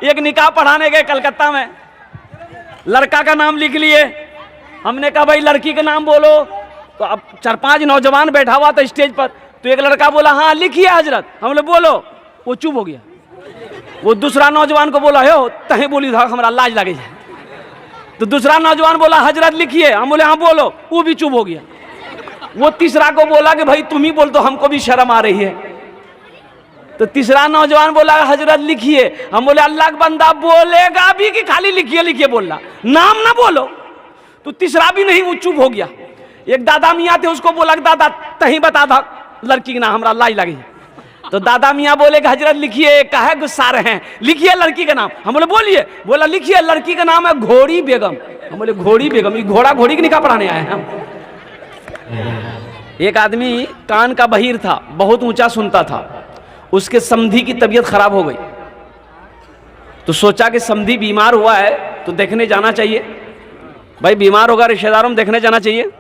एक निकाह पढ़ाने गए कलकत्ता में, लड़का का नाम लिख लिए। हमने कहा भाई लड़की का नाम बोलो, तो अब 4-5 नौजवान बैठा हुआ था स्टेज पर, तो एक लड़का बोला हाँ लिखिए हजरत। हम लोग बोलो, वो चुप हो गया। वो दूसरा नौजवान को बोला हो तहे बोली था हमारा लाज लगे, तो दूसरा नौजवान बोला हजरत लिखिए। हम बोले हाँ बोलो, वो भी चुप हो गया। वो तीसरा को बोला कि भाई तुम ही बोल, तो हमको भी शर्म आ रही है। तो तीसरा नौजवान बोला हजरत लिखिए। हम बोले अल्लाह का बंदा बोलेगा भी कि खाली लिखिए लिखिए बोल रहा, नाम ना बोलो। तो तीसरा भी नहीं, वो चुप हो गया। एक दादा मियाँ थे, उसको बोला दादा तही बता था लड़की का नाम, हमारा लाज लगी। तो दादा मियाँ बोले कि हजरत लिखिए, काहे गुस्सा रहे हैं, लिखिए लड़की का नाम। हम बोले बोलिए। बोला लिखिए लड़की का नाम है घोड़ी बेगम। हम बोले घोड़ी बेगम, ये घोड़ा घोड़ी की निकाह पढ़ाने आए हैं हम। एक आदमी कान का बहिर था, बहुत ऊंचा सुनता था। उसके समधी की तबीयत खराब हो गई, तो सोचा कि समधी बीमार हुआ है तो देखने जाना चाहिए। भाई बीमार होगा रिश्तेदारों में देखने जाना चाहिए,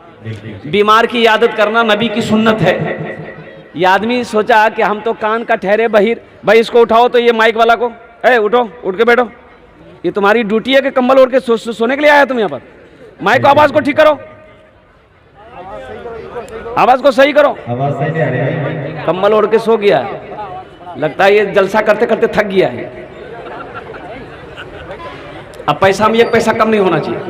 बीमार की इयादत करना नबी की सुन्नत है। ये आदमी सोचा कि हम तो कान का ठहरे बहिर, भाई इसको उठाओ। तो ये माइक वाला को, उठो, उठ के बैठो, ये तुम्हारी ड्यूटी है कि कंबल ओढ़ के सोने के लिए आया तुम यहाँ पर। माइक को आवाज को ठीक करो, आवाज को सही करो। आवाज सही नहीं आ रही, कंबल ओढ़ के सो गया है, लगता है ये जलसा करते करते थक गया है। अब पैसा में 1 पैसा कम नहीं होना चाहिए,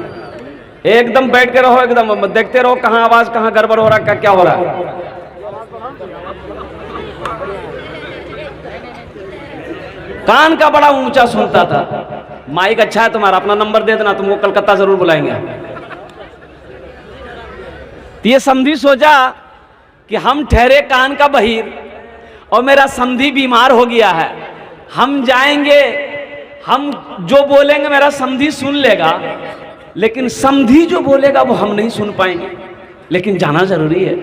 एकदम बैठ के रहो, एकदम देखते रहो कहाँ आवाज, कहाँ गड़बड़ हो रहा है, क्या हो रहा है। कान का बड़ा ऊंचा सुनता था। माइक अच्छा है तुम्हारा, अपना नंबर दे देना, तुमको कलकत्ता जरूर बुलाएंगे। तो ये समधी सोचा कि हम ठहरे कान का बहिर और मेरा समधी बीमार हो गया है, हम जाएंगे, हम जो बोलेंगे मेरा समधी सुन लेगा, लेकिन समधी जो बोलेगा वो हम नहीं सुन पाएंगे, लेकिन जाना जरूरी है।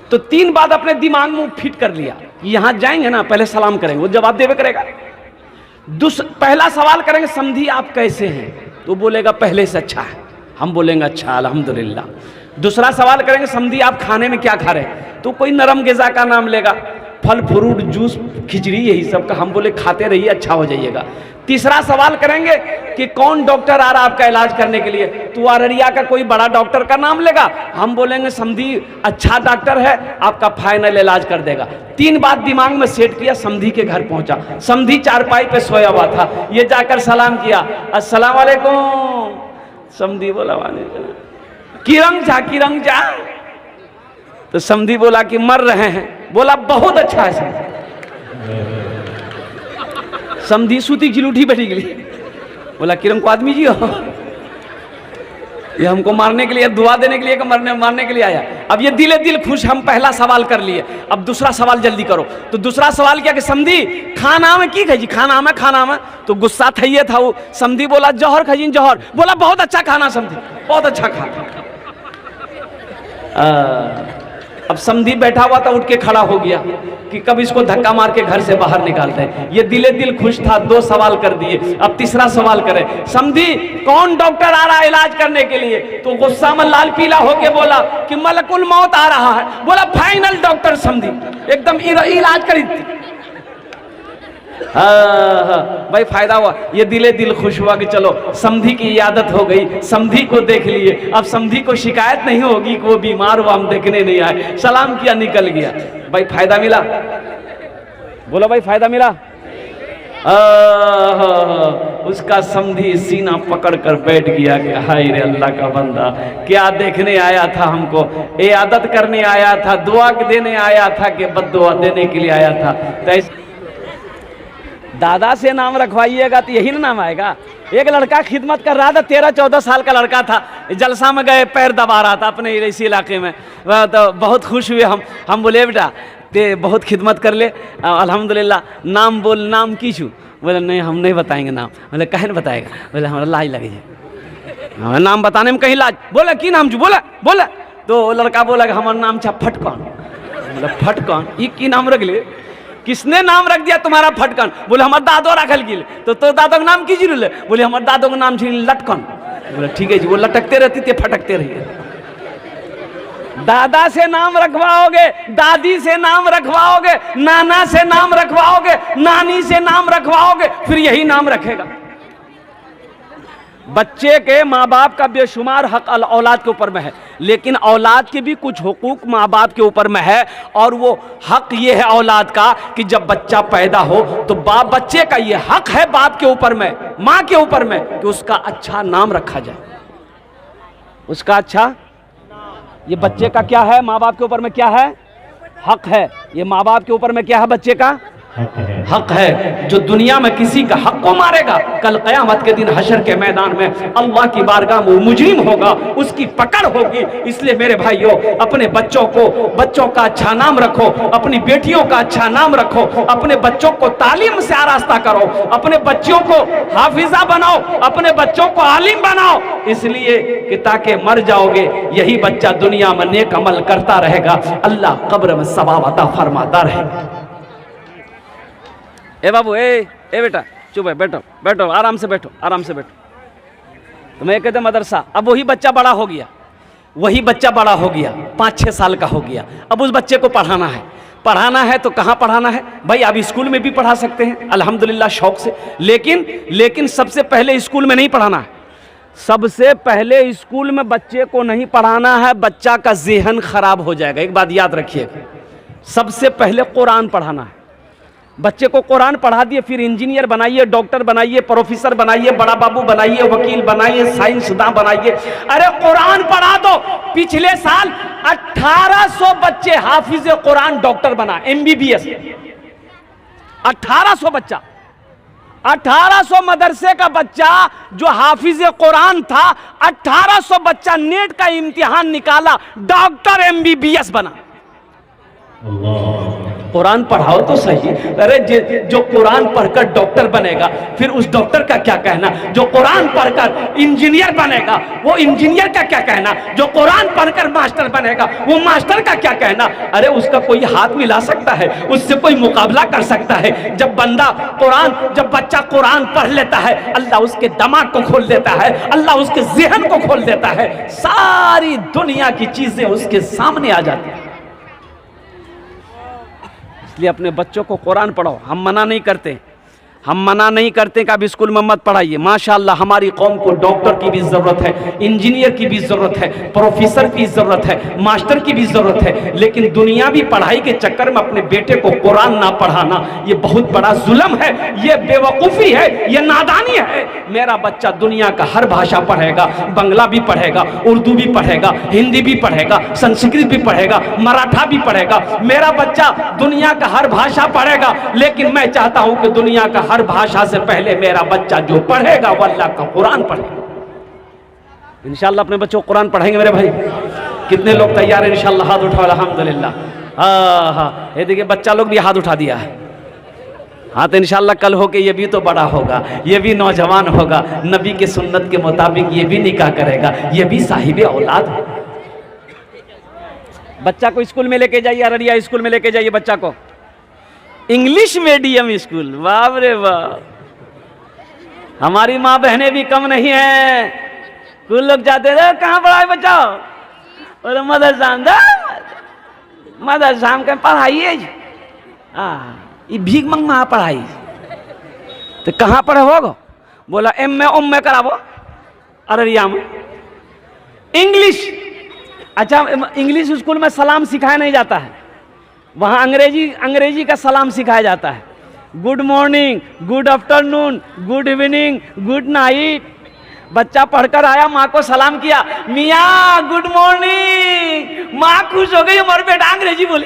तो 3 बात अपने दिमाग में फिट कर लिया। यहां जाएंगे ना, पहले सलाम करेंगे, वो जवाब देवे करेगा। पहला सवाल करेंगे समधी आप कैसे हैं, तो बोलेगा पहले से अच्छा है। हम बोलेंगे अच्छा अल्हम्दुलिल्लाह। दूसरा सवाल करेंगे समधी आप खाने में क्या खा रहे हैं, तो कोई नरम ग़िज़ा का नाम लेगा, फल फ्रूट जूस खिचड़ी यही सब का। हम बोले खाते रहिए अच्छा हो जाइएगा। तीसरा सवाल करेंगे कि कौन डॉक्टर आ रहा आपका इलाज करने के लिए, तो अररिया का कोई बड़ा डॉक्टर का नाम लेगा। हम बोलेंगे समधी अच्छा डॉक्टर है, आपका फाइनल इलाज कर देगा। 3 बात दिमाग में सेट किया, समधी के घर पहुंचा। समधी चारपाई पे सोया हुआ था, ये जाकर सलाम किया, अस्सलाम वालेकुम। समधी बोला वालेकुम। किरंग जा। तो समधी बोला कि मर रहे हैं। बोला बहुत अच्छा है। समधी सूती चिलूठी बैठी गई। बोला किरम को आदमी जी हो, ये हमको मारने के लिए, दुआ देने के लिए, मारने के लिए आया। अब ये दिले दिल खुश, हम पहला सवाल कर लिए। अब दूसरा सवाल जल्दी करो। तो दूसरा सवाल क्या कि समधी खाना में की खाई, खाना में। तो गुस्सा था ये था वो। समधी बोला जौहर खाई, जौहर। बोला बहुत अच्छा खाना समधी, बहुत अच्छा खाना। अब समधी बैठा हुआ था, उठ के खड़ा हो गया कि कब इसको धक्का मार के घर से बाहर निकालते हैं। ये दिले दिल खुश था, 2 सवाल कर दिए। अब तीसरा सवाल करे, समधी कौन डॉक्टर आ रहा है इलाज करने के लिए, तो गुस्सा में लाल पीला होके बोला कि मलकुल मौत आ रहा है। बोला फाइनल डॉक्टर समधी एकदम इलाज करी। हाँ भाई फायदा हुआ। ये दिले दिल खुश हुआ कि चलो समधी की इयादत हो गई, समधी को देख लिए। अब समधी को शिकायत नहीं होगी कि वो बीमार हुआ, हम देखने नहीं आए। सलाम किया, निकल गया। भाई फायदा मिला, बोलो भाई फायदा मिला। उसका समधी सीना पकड़ कर बैठ गया कि हाय रे अल्लाह का बंदा, क्या देखने आया था, हमको इयादत करने आया था, दुआ देने आया था कि बद्दुआ देने के लिए आया था। तो दादा से नाम रखवाइएगा तो यही ना नाम आएगा। एक लड़का खिदमत कर रहा था, 13-14 साल का लड़का था, जलसा में गए, पैर दबा रहा था अपने इसी इलाके में। तो बहुत खुश हुए हम बोले बेटा ते बहुत खिदमत कर ले, अल्हम्दुलिल्लाह। नाम बोल, नाम की छू? बोले नहीं हम नहीं बताएंगे नाम। बोले कहे नहीं बताएगा? बोले हमारा लाज लगे हमारा नाम बताने में कहीं लाज। बोले की नाम छू? बोला तो लड़का बोला कि हमारा नाम छा फटकन। बोले फटकन ये की नाम रख ले? किसने नाम रख दिया तुम्हारा फटकन? बोले हमारे दादो रखल गिल। तो दादो का नाम की जी? बोले हमारे दादो का नाम छी लटकन। बोले ठीक है जी, वो लटकते रहती थे, फटकते रहिए। दादा से नाम रखवाओगे, दादी से नाम रखवाओगे, नाना से नाम रखवाओगे, नानी से नाम रखवाओगे, फिर यही नाम रखेगा। बच्चे के माँ बाप का बेशुमार हक औलाद के ऊपर में है, लेकिन औलाद के भी कुछ हुकूक माँ बाप के ऊपर में है। और वो हक ये है औलाद का कि जब बच्चा पैदा हो तो बाप, बच्चे का ये हक है बाप के ऊपर में, माँ के ऊपर में, कि उसका अच्छा नाम रखा जाए। उसका अच्छा, ये बच्चे का क्या है, माँ बाप के ऊपर में क्या है, हक है। ये माँ बाप के ऊपर में क्या है, बच्चे का हक है। जो दुनिया में किसी का हक को मारेगा, कल क़यामत के दिन हशर के मैदान में अल्लाह की बारगाह में मुजरिम होगा, उसकी पकड़ होगी। इसलिए मेरे भाइयों, अपने बच्चों का अच्छा नाम रखो, अपनी बेटियों का अच्छा नाम रखो, अपने बच्चों को तालीम से आरास्ता करो, अपने बच्चों को हाफिजा बनाओ, अपने बच्चों को आलिम बनाओ, इसलिए कि ताकि मर जाओगे यही बच्चा दुनिया में नेक अमल करता रहेगा, अल्लाह कब्र में सवाब अता फरमाता रहेगा। ए बाबू, ए बेटा चुप है, बैठो बैठो, आराम से बैठो, आराम से बैठो। तो मैं कहते मदरसा, अब वही बच्चा बड़ा हो गया, वही बच्चा बड़ा हो गया, 5-6 साल का हो गया। अब उस बच्चे को पढ़ाना है तो कहाँ पढ़ाना है भाई? आप स्कूल में भी पढ़ा सकते हैं अल्हम्दुलिल्लाह शौक से, लेकिन सबसे पहले स्कूल में नहीं पढ़ाना है। सबसे पहले स्कूल में बच्चे को नहीं पढ़ाना है, बच्चा का ज़हन खराब हो जाएगा। एक बात याद रखिएगा, सबसे पहले कुरान पढ़ाना है। बच्चे को कुरान पढ़ा दिए, फिर इंजीनियर बनाइए, डॉक्टर बनाइए, प्रोफेसर बनाइए, बड़ा बाबू बनाइए, वकील बनाइए, साइंसदान बनाइए। अरे कुरान पढ़ा दो। पिछले साल 1800 बच्चे हाफिज कुरान डॉक्टर बना, MBBS। 1800 बच्चा, 1800 मदरसे का बच्चा जो हाफिज कुरान था, 1800 बच्चा नेट का इम्तिहान निकाला, डॉक्टर MBBS बना। कुरान पढ़ाओ तो सही। अरे जो कुरान पढ़कर डॉक्टर बनेगा, फिर उस डॉक्टर का क्या कहना? जो कुरान पढ़कर इंजीनियर बनेगा, वो इंजीनियर का क्या कहना? जो कुरान पढ़कर मास्टर बनेगा, वो मास्टर का क्या कहना? अरे उसका कोई हाथ मिला सकता है? उससे कोई मुकाबला कर सकता है? जब बच्चा कुरान पढ़ लेता है, अल्लाह उसके दिमाग को खोल देता है, अल्लाह उसके ज़हन को खोल देता है, सारी दुनिया की चीजें उसके सामने आ जाती हैं। इसलिए अपने बच्चों को कुरान पढ़ाओ। हम मना नहीं करते कि आप स्कूल में मत पढ़ाइए। माशाअल्लाह हमारी कौम को डॉक्टर की भी ज़रूरत है, इंजीनियर की भी ज़रूरत है, प्रोफेसर की ज़रूरत है, मास्टर की भी ज़रूरत है। लेकिन दुनियावी पढ़ाई के चक्कर में अपने बेटे को कुरान ना पढ़ाना, ये बहुत बड़ा जुल्म है, ये बेवकूफ़ी है, ये नादानी है। मेरा बच्चा दुनिया का हर भाषा पढ़ेगा, बंगला भी पढ़ेगा, उर्दू भी पढ़ेगा, हिंदी भी पढ़ेगा, संस्कृत भी पढ़ेगा, मराठा भी पढ़ेगा। मेरा बच्चा दुनिया का हर भाषा पढ़ेगा, लेकिन मैं चाहता हूँ कि दुनिया का हर भाषा से पहले मेरा बच्चा जो पढ़ेगा वो अल्लाह का कुरान पढ़ेगा। इंशाअल्लाह अपने बच्चों को कुरान पढ़ाएंगे मेरे भाई। कितने लोग तैयार हैं? इंशाअल्लाह हाथ उठाओ, अल्हम्दुलिल्लाह। हाँ, ये देखिए बच्चा लोग भी हाथ उठा दिया है। हाँ, तो इंशाअल्लाह कल होके ये भी तो बड़ा होगा, ये भी नौजवान होगा, नबी के सुन्नत के मुताबिक ये भी निकाह करेगा, ये भी साहिब औलाद। बच्चा को स्कूल में लेके जाइए, अररिया स्कूल में लेके जाइए बच्चा को, इंग्लिश मीडियम स्कूल। बाप रे बाप, हमारी माँ बहनें भी कम नहीं है। कुछ लोग जाते रहे, कहाँ पढ़ा है बच्चा? और मदरसा में पढ़ाइए, ये भीख मंगा पढ़ाई। तो कहाँ पढ़े होगा? बोला एम में करावो अररिया में। इंग्लिश, अच्छा इंग्लिश स्कूल में सलाम सिखाया नहीं जाता है, वहाँ अंग्रेजी का सलाम सिखाया जाता है। Good morning, good afternoon, good evening, good night. बच्चा पढ़कर आया, माँ को सलाम किया, मियाँ गुड मॉर्निंग। माँ खुश हो गई, हमारे बेटा अंग्रेजी बोली।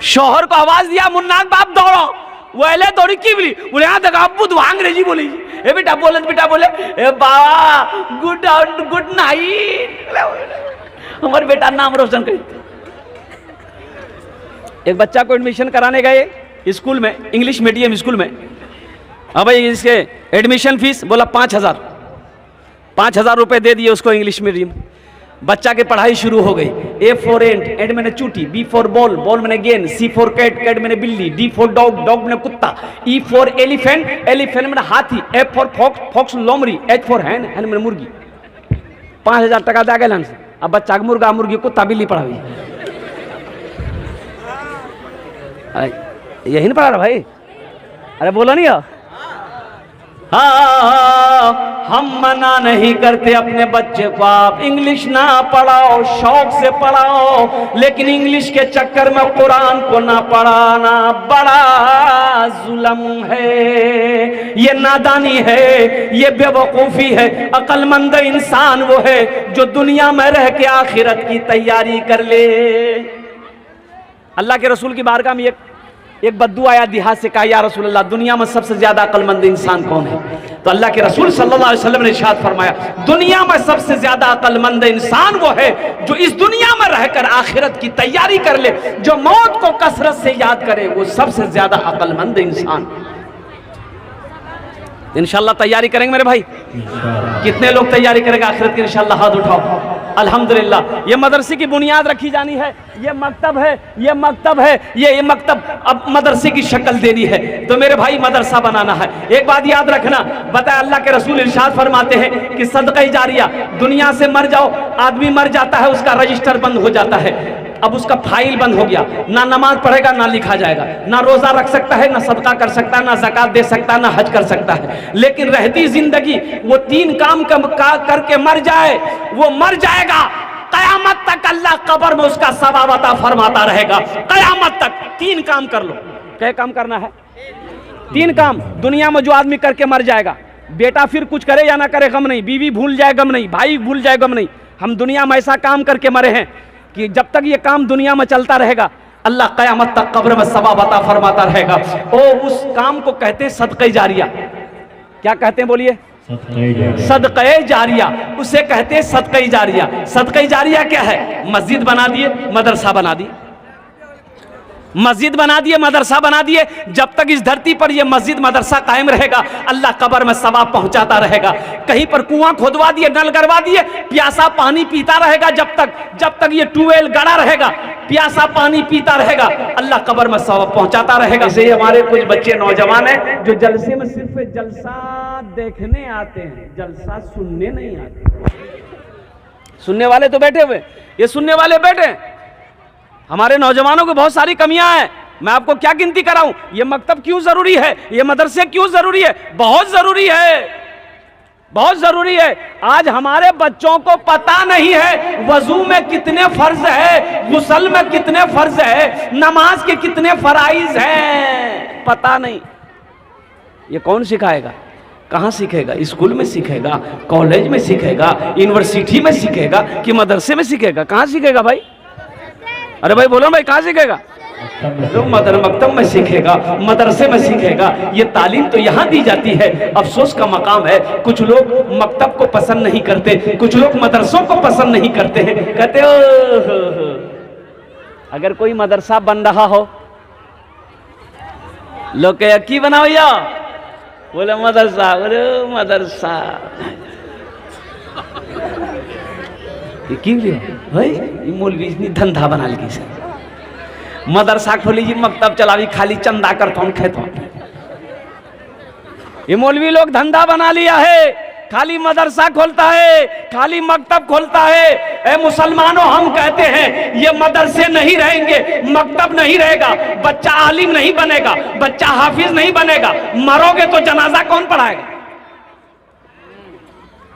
शोहर को आवाज दिया, मुन्ना बाप दौड़ो। वो एले दौड़ी की बोली, बोले यहाँ तक अब्बू तो अंग्रेजी बोली। ए बेटा बोले ए बाबा गुड नाइट। हमारे बेटा नाम रोशन करी। एक बच्चा को एडमिशन कराने गए स्कूल में, इंग्लिश मीडियम स्कूल में। हाँ भाई, इसके एडमिशन फीस बोला 5,000 रुपए दे दिए उसको इंग्लिश मीडियम। बच्चा की पढ़ाई शुरू हो गई। A फॉर एंट मैंने चूटी, B फॉर बॉल, बॉल मैंने गेंद, C फॉर कैट, कैट मैंने बिल्ली, D फॉर डॉग, डॉग मैंने कुत्ता, E फॉर एलिफेंट, एलिफेंट मैंने हाथी, F फॉर फॉक्स, फॉक्स लोमड़ी, H फॉर हैन, हैन मैंने मुर्गी। 5,000 टका दे गए। अब बच्चा मुर्गा मुर्गी कुत्ता बिल्ली पढ़ावी, यही नहीं पढ़ा रहा भाई, अरे बोला नहीं हो। हाँ, हम मना नहीं करते अपने बच्चे को आप इंग्लिश ना पढ़ाओ, शौक से पढ़ाओ, लेकिन इंग्लिश के चक्कर में कुरान को ना पढ़ाना बड़ा जुल्म है, ये नादानी है, ये बेवकूफ़ी है। अक्लमंद इंसान वो है जो दुनिया में रह के आखिरत की तैयारी कर ले। अल्लाह के रसूल की बारगाह में एक बद्दू आया देहात से, कहा या रसूल अल्लाह दुनिया में सबसे ज्यादा अक्लमंद इंसान कौन है? तो अल्लाह के रसूल सल्लल्लाहु अलैहि वसल्लम ने इरशाद फरमाया, दुनिया में सबसे ज्यादा अक्लमंद इंसान वो है जो इस दुनिया में रहकर आखिरत की तैयारी कर ले, जो मौत को कसरत से याद करे, वो सबसे ज्यादा अक्लमंद इंसान। इंशाल्लाह तैयारी करेंगे मेरे भाई, कितने लोग तैयारी करेंगे आखिरत की? इंशाल्लाह हाथ उठाओ। अल्हम्दुलिल्लाह, ये मदरसे की बुनियाद रखी जानी है, ये मकतब है, ये मकतब है, ये मकतब अब मदरसे की शक्ल देनी है, तो मेरे भाई मदरसा बनाना है। एक बात याद रखना, बताया अल्लाह के रसूल इरशाद फरमाते हैं कि सदका जारिया, दुनिया से मर जाओ, आदमी मर जाता है, उसका रजिस्टर बंद हो जाता है, अब उसका फाइल बंद हो गया, ना नमाज पढ़ेगा ना लिखा जाएगा, ना रोजा रख सकता है, ना सदका कर सकता है, ना ज़कात दे सकता है, ना हज कर सकता है। लेकिन रहती जिंदगी वो 3 काम करके मर जाए, वो मर जाएगा, कयामत तक अल्लाह कब्र में उसका सवाब अता फरमाता रहेगा, कयामत तक। 3 काम कर लो। क्या काम करना है? 3 काम। दुनिया में जो आदमी करके मर जाएगा, बेटा फिर कुछ करे या ना करे गम नहीं, बीवी भूल जाए गम नहीं, भाई भूल जाए गम नहीं, हम दुनिया में ऐसा काम करके मरे हैं कि जब तक ये काम दुनिया में चलता रहेगा, अल्लाह कयामत तक कब्र में सवाब अता फरमाता रहेगा। और उस काम को कहते हैं सदक़े जारिया। क्या कहते हैं बोलिए? सदक़े जारिया। उसे कहते हैं सदक़े जारिया। सदक़े जारिया क्या है? मस्जिद बना दिए, मदरसा बना दिए, मस्जिद बना दिए, मदरसा बना दिए, जब तक इस धरती पर यह मस्जिद मदरसा कायम रहेगा, अल्लाह कब्र में सवाब पहुंचाता रहेगा। कहीं पर कुआं खोदवा दिए, नल गड़वा दिए, प्यासा पानी पीता रहेगा, जब तक ये ट्यूबवेल गड़ा रहेगा, प्यासा पानी पीता रहेगा, अल्लाह कब्र में सवाब पहुंचाता रहेगा। ऐसे ही हमारे कुछ बच्चे नौजवान हैं जो जलसे में सिर्फ जलसा देखने आते हैं, जलसा सुनने नहीं आते। सुनने वाले तो बैठे हुए, ये सुनने वाले बैठे। हमारे नौजवानों को बहुत सारी कमियां हैं, मैं आपको क्या गिनती कराऊं? ये मकतब क्यों जरूरी है, ये मदरसे क्यों जरूरी है? बहुत जरूरी है, बहुत जरूरी है। आज हमारे बच्चों को पता नहीं है वजू में कितने फर्ज है, गुस्ल में कितने फर्ज है, नमाज के कितने फराइज हैं, पता नहीं। ये कौन सिखाएगा? कहाँ सीखेगा? स्कूल में सीखेगा, कॉलेज में सीखेगा, यूनिवर्सिटी में सीखेगा कि मदरसे में सीखेगा? कहाँ सीखेगा भाई? अरे भाई बोलो भाई, कहाँ सीखेगा? मकतब में सीखेगा, मदरसे में सीखेगा। ये तालीम तो यहाँ दी जाती है। अफसोस का मकाम है, कुछ लोग मकतब को पसंद नहीं करते, कुछ लोग मदरसों को पसंद नहीं करते हैं। कहते हो अगर कोई मदरसा बन रहा हो, लोग कहे की बना भैया, बोले मदरसा, बोले मदरसा भाई, ये मौलवी इतनी धंधा बना ली सर, मदरसा खोली जी, मकतब चलावी, खाली चंदा करता हूं खेत। ये मौलवी लोग धंधा बना लिया है, खाली मदरसा खोलता है, खाली मकतब खोलता है। ए मुसलमानों, हम कहते हैं ये मदरसे नहीं रहेंगे, मकतब नहीं रहेगा, बच्चा आलिम नहीं बनेगा, बच्चा हाफिज नहीं बनेगा, मरोगे तो जनाजा कौन पढ़ाएगा?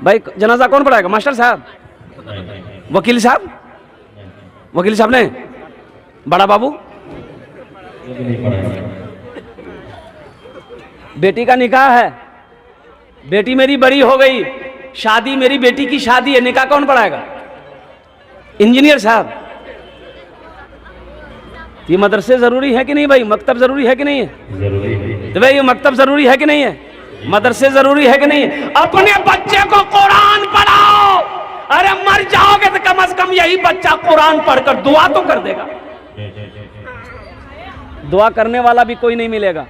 भाई जनाजा कौन पढ़ाएगा? मास्टर साहब, वकील साहब, वकील साहब ने, बड़ा बाबू। बेटी का निकाह है, बेटी मेरी बड़ी हो गई, शादी, मेरी बेटी की शादी है, निकाह कौन पढ़ाएगा? इंजीनियर साहब। ये मदरसे जरूरी है कि नहीं भाई? मकतब जरूरी है कि नहीं है? जरूरी है। तो भाई ये मकतब जरूरी है कि नहीं है? मदरसे जरूरी है कि नहीं है? अपने बच्चे को कुरान पढ़ाओ। अरे मर जाओगे तो कम से कम यही बच्चा कुरान पढ़कर दुआ तो कर देगा। दुआ करने वाला भी कोई नहीं मिलेगा।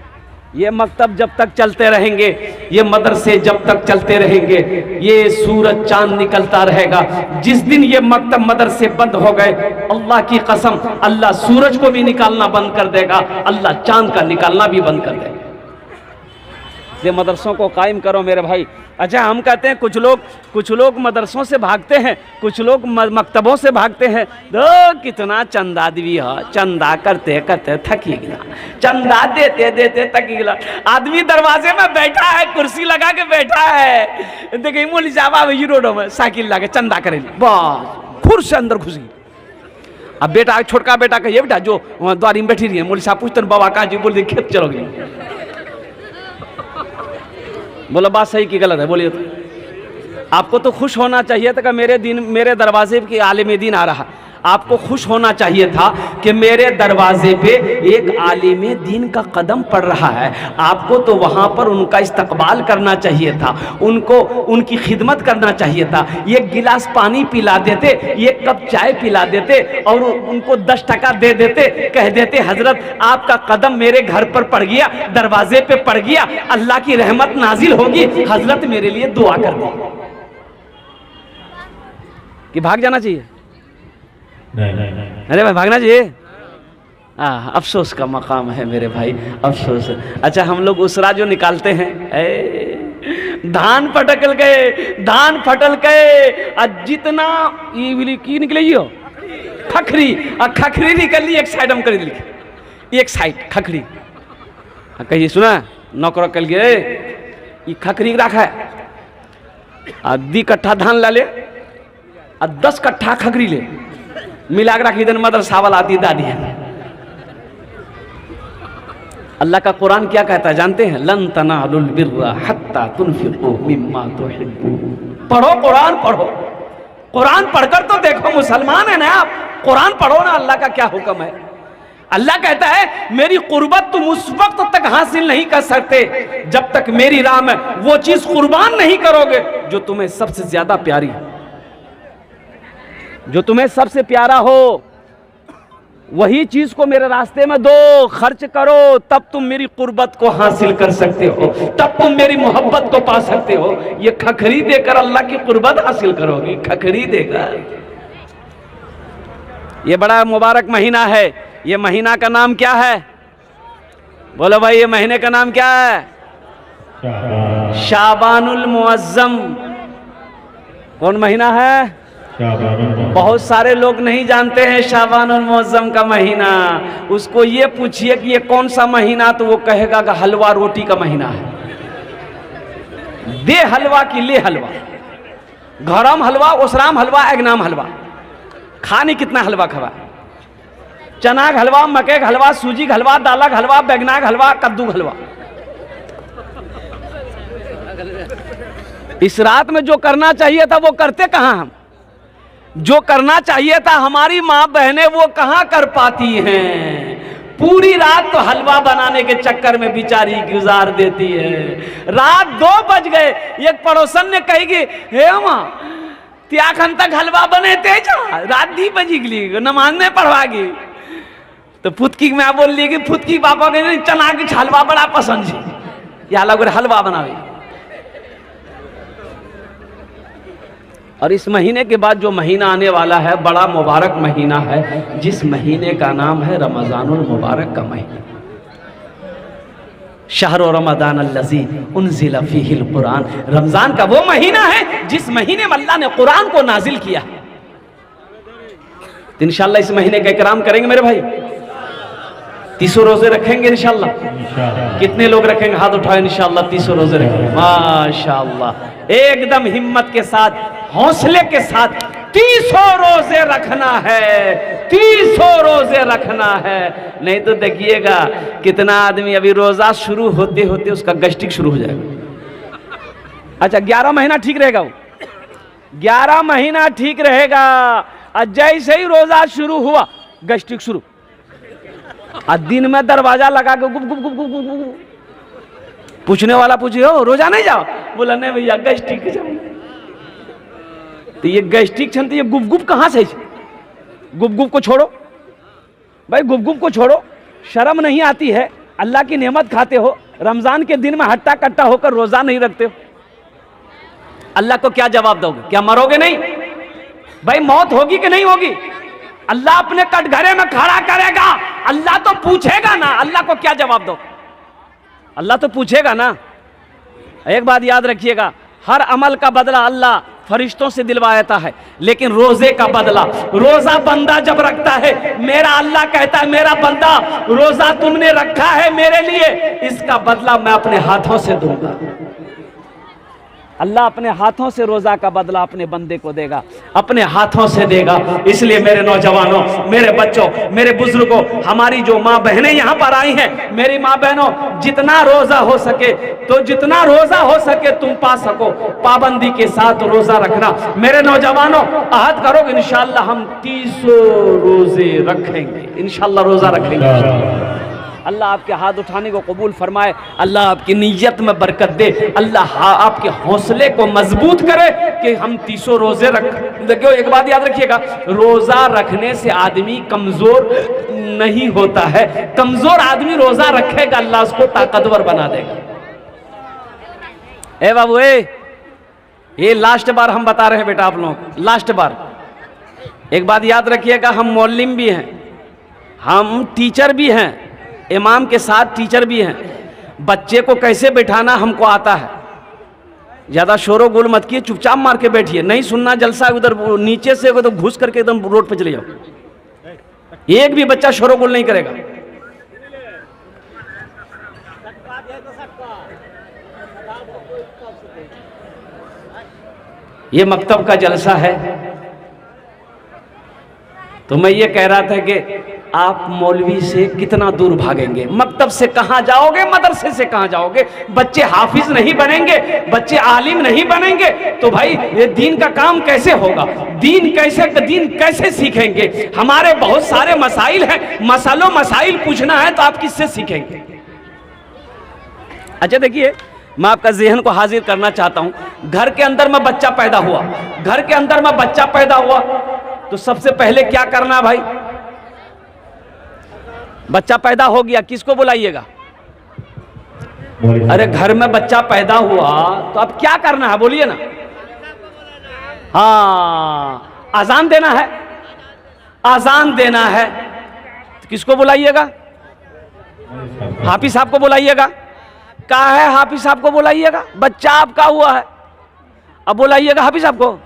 ये मकतब जब तक चलते रहेंगे, ये मदरसे जब तक चलते रहेंगे, ये सूरज चांद निकलता रहेगा। जिस दिन ये मकतब मदरसे बंद हो गए, अल्लाह की कसम, अल्लाह सूरज को भी निकालना बंद कर देगा, अल्लाह चांद का निकालना भी बंद कर देगा। ये मदरसों को कायम करो मेरे भाई। अच्छा, हम कहते हैं कुछ लोग मदरसों से भागते हैं, कुछ लोग मकतबों से भागते हैं। दो कितना चंदा दिवी है, चंदा करते करते थकी गया, चंदा देते देते थकी गया। आदमी दरवाजे में बैठा है, कुर्सी लगा के बैठा है, देखिए मोली साहब रोडों में साइकिल लगा चंदा करेंगे, बस फुर से अंदर घुस गई। अब बेटा, छोटका बेटा कहिए बेटा जो द्वारी में बैठी रही है, मोली साहब पूछते बाबा कहाँ जी, बोल दी खेत चलोगे। बोलो बात सही की गलत है, बोलिए तो। आपको तो खुश होना चाहिए था कि मेरे दरवाजे पे आलिम दीन आ रहा। आपको खुश होना चाहिए था कि मेरे दरवाजे पे एक आलिम दीन का कदम पड़ रहा है। आपको तो वहाँ पर उनका इस्तकबाल करना चाहिए था, उनको उनकी खिदमत करना चाहिए था। एक गिलास पानी पिला देते, एक कप चाय पिला देते और उनको 10 टका दे देते, कह देते हजरत आपका कदम मेरे घर पर पड़ गया, दरवाजे पे पड़ गया, अल्लाह की रहमत नाजिल होगी, हजरत मेरे लिए दुआ कर दी। कि भाग जाना चाहिए? नहीं। अरे भाई भागना चाहिए। अफसोस का मकाम है मेरे भाई, अफसोस। अच्छा, हम लोग उसरा जो निकालते हैं, धान फटकल गए जितना ये की निकले खखरी, खखरी निकली एक साइड हम कर लिखे, एक साइड खखरी कहिए सुना नौकर कल गए ये खखरी रखा है, 2 कट्ठा धान ला ले, 10 कट्ठा खखरी ले, मिला के रखी। दिन मदरसा वाला आती दादी है। अल्लाह का कुरान क्या कहता है जानते हैं? लन तनालुल बिर्रा हत्ता तुनफिकू मिम्मा तुहिब्बून। पढ़ो कुरान, पढ़ो कुरान, पढ़कर तो देखो, मुसलमान है ना आप, कुरान पढ़ो ना। अल्लाह का क्या हुक्म है? अल्लाह कहता है मेरी कुर्बत तुम उस वक्त तक हासिल नहीं कर सकते जब तक मेरी राह में वो चीज कुर्बान नहीं करोगे जो तुम्हें सबसे ज्यादा प्यारी है, जो तुम्हें सबसे प्यारा हो। वही चीज को मेरे रास्ते में दो, खर्च करो, तब तुम मेरी कुर्बत को हासिल कर सकते हो, तब तुम मेरी मोहब्बत को पा सकते हो। ये खखरी देकर अल्लाह की कुर्बत हासिल करोगे, खखरी देकर। ये बड़ा मुबारक महीना है। ये महीना का नाम क्या है? बोलो भाई, ये महीने का नाम क्या है? शाबानुल मुअज्जम। कौन महीना है? बहुत सारे लोग नहीं जानते हैं शाबानुल मुअज्जम का महीना। उसको ये पूछिए कि ये कौन सा महीना, तो वो कहेगा कि हलवा रोटी का महीना है। दे हलवा की ले हलवा, घरम हलवा, ओसराम हलवा, एगनाम हलवा। खाने कितना हलवा खवा? चना का हलवा, मके का हलवा, सूजी का हलवा, दाला का हलवा, बैगना का हलवा, कद्दू का हलवा। इस रात में जो करना चाहिए था वो करते कहाँ हम? जो करना चाहिए था हमारी माँ बहनें वो कहाँ कर पाती हैं? पूरी रात तो हलवा बनाने के चक्कर में बेचारी गुजार देती है। रात 2 बज गए, एक पड़ोसन ने कही कि हे माँ त्याखन तक हलवा बने तेज, रात 2 बजी गई, नमाज में पढ़वागी। तो फुतकी मैं बोल ली कि फुतकी पापा के चना की हलवा बड़ा पसंद है, या लोग हलवा बनावे। और इस महीने के बाद जो महीना आने वाला है बड़ा मुबारक महीना है, जिस महीने का नाम है रमजानुल मुबारक का महीना। शहर रमजान अल्लज़ी उन्ज़िला फ़ीहिल कुरान। रमजान का वो महीना है जिस महीने में अल्लाह ने कुरान को नाजिल किया। तो इंशाअल्लाह इस महीने का इकराम करेंगे मेरे भाई। 30 रोजे रखेंगे इंशाअल्लाह। कितने लोग रखेंगे? हाथ उठाए। इंशाअल्लाह 30 रोजे रखेंगे। माशाअल्लाह, एकदम हिम्मत के साथ, हौसले के साथ 30 रोजे रखना है, 30 रोजे रखना है। नहीं तो देखिएगा कितना आदमी अभी रोजा शुरू होते होते उसका गैस्ट्रिक शुरू हो जाएगा। अच्छा, 11 महीना ठीक रहेगा, वो 11 महीना ठीक रहेगा। और जैसे ही रोजा शुरू हुआ गैस्ट्रिक शुरू, और दिन में दरवाजा लगा के गुप गुप गुप गुप गुप गुप। पूछने वाला पूछे हो रोजा नहीं जाओ? बोला नहीं भैया गैस्ट्रिक जाओ। तो ये गैस्ट्रिक छन, तो ये गुप गुप कहाँ से? गुप गुप को छोड़ो भाई, गुप गुप को छोड़ो। शर्म नहीं आती है? अल्लाह की नेमत खाते हो, रमजान के दिन में हट्टा कट्टा होकर रोजा नहीं रखते हो, अल्लाह को क्या जवाब दोगे? क्या मरोगे नहीं? भाई मौत होगी कि नहीं होगी? अल्लाह अपने कटघरे में खड़ा करेगा, अल्लाह तो पूछेगा ना। अल्लाह को क्या जवाब दो? अल्लाह तो पूछेगा ना। एक बात याद रखिएगा, हर अमल का बदला अल्लाह फरिश्तों से दिलवाता है, लेकिन रोजे का बदला रोजा बंदा जब रखता है, मेरा अल्लाह कहता है मेरा बंदा रोजा तुमने रखा है मेरे लिए, इसका बदला मैं अपने हाथों से दूंगा। अल्लाह अपने हाथों से रोजा का बदला अपने बंदे को देगा, अपने हाथों से देगा। इसलिए मेरे नौजवानों, मेरे बच्चों, मेरे बुजुर्गों, हमारी जो माँ बहनें यहाँ पर आई हैं, मेरी माँ बहनों, जितना रोजा हो सके तो जितना रोजा हो सके तुम पा सको, पाबंदी के साथ रोजा रखना। मेरे नौजवानों, अहद करो इंशाअल्लाह हम 30 रोजे रखेंगे, इंशाअल्लाह रोजा रखेंगे। अल्लाह आपके हाथ उठाने को कबूल फरमाए, अल्लाह आपकी नीयत में बरकत दे, अल्लाह आपके हौसले को मजबूत करे कि हम 30 रोजे रख। देखियो एक बात याद रखिएगा, रोजा रखने से आदमी कमजोर नहीं होता है, कमजोर आदमी रोजा रखेगा अल्लाह उसको ताकतवर बना देगा। ए बाबू ये लास्ट बार हम बता रहे हैं बेटा आप लोगों को, लास्ट बार एक बात याद रखिएगा, हम मौलवी भी हैं, हम टीचर भी हैं, इमाम के साथ टीचर भी हैं। बच्चे को कैसे बैठाना हमको आता है, ज्यादा शोरो गुल मत किए, चुपचाप मार के बैठिए, नहीं सुनना जलसा उधर नीचे से तो घुस करके एकदम रोड पे चले जाओ। एक भी बच्चा शोरो गुल नहीं करेगा। ये मकतब का जलसा है, तो मैं ये कह रहा था कि आप मौलवी से कितना दूर भागेंगे, मकतब से कहां जाओगे, मदरसे से कहां जाओगे। बच्चे हाफिज नहीं बनेंगे, बच्चे आलिम नहीं बनेंगे, तो भाई ये दीन का काम कैसे होगा, दीन कैसे सीखेंगे। हमारे बहुत सारे मसाइल हैं, मसाइल पूछना है तो आप किससे सीखेंगे। अच्छा देखिए, मैं आपका ज़हन को हाजिर करना चाहता हूं। घर के अंदर में बच्चा पैदा हुआ, घर के अंदर में बच्चा पैदा हुआ तो सबसे पहले क्या करना भाई, बच्चा पैदा हो गया, किसको बुलाइएगा। अरे घर में बच्चा पैदा हुआ तो अब क्या करना है बोलिए ना। हाँ, अजान देना है, अजान देना है तो किसको बुलाइएगा, हाफिज साहब को बुलाइएगा। कहा है हाफिज साहब को बुलाइएगा, बच्चा आपका हुआ है, अब बुलाइएगा हाफिज साहब को।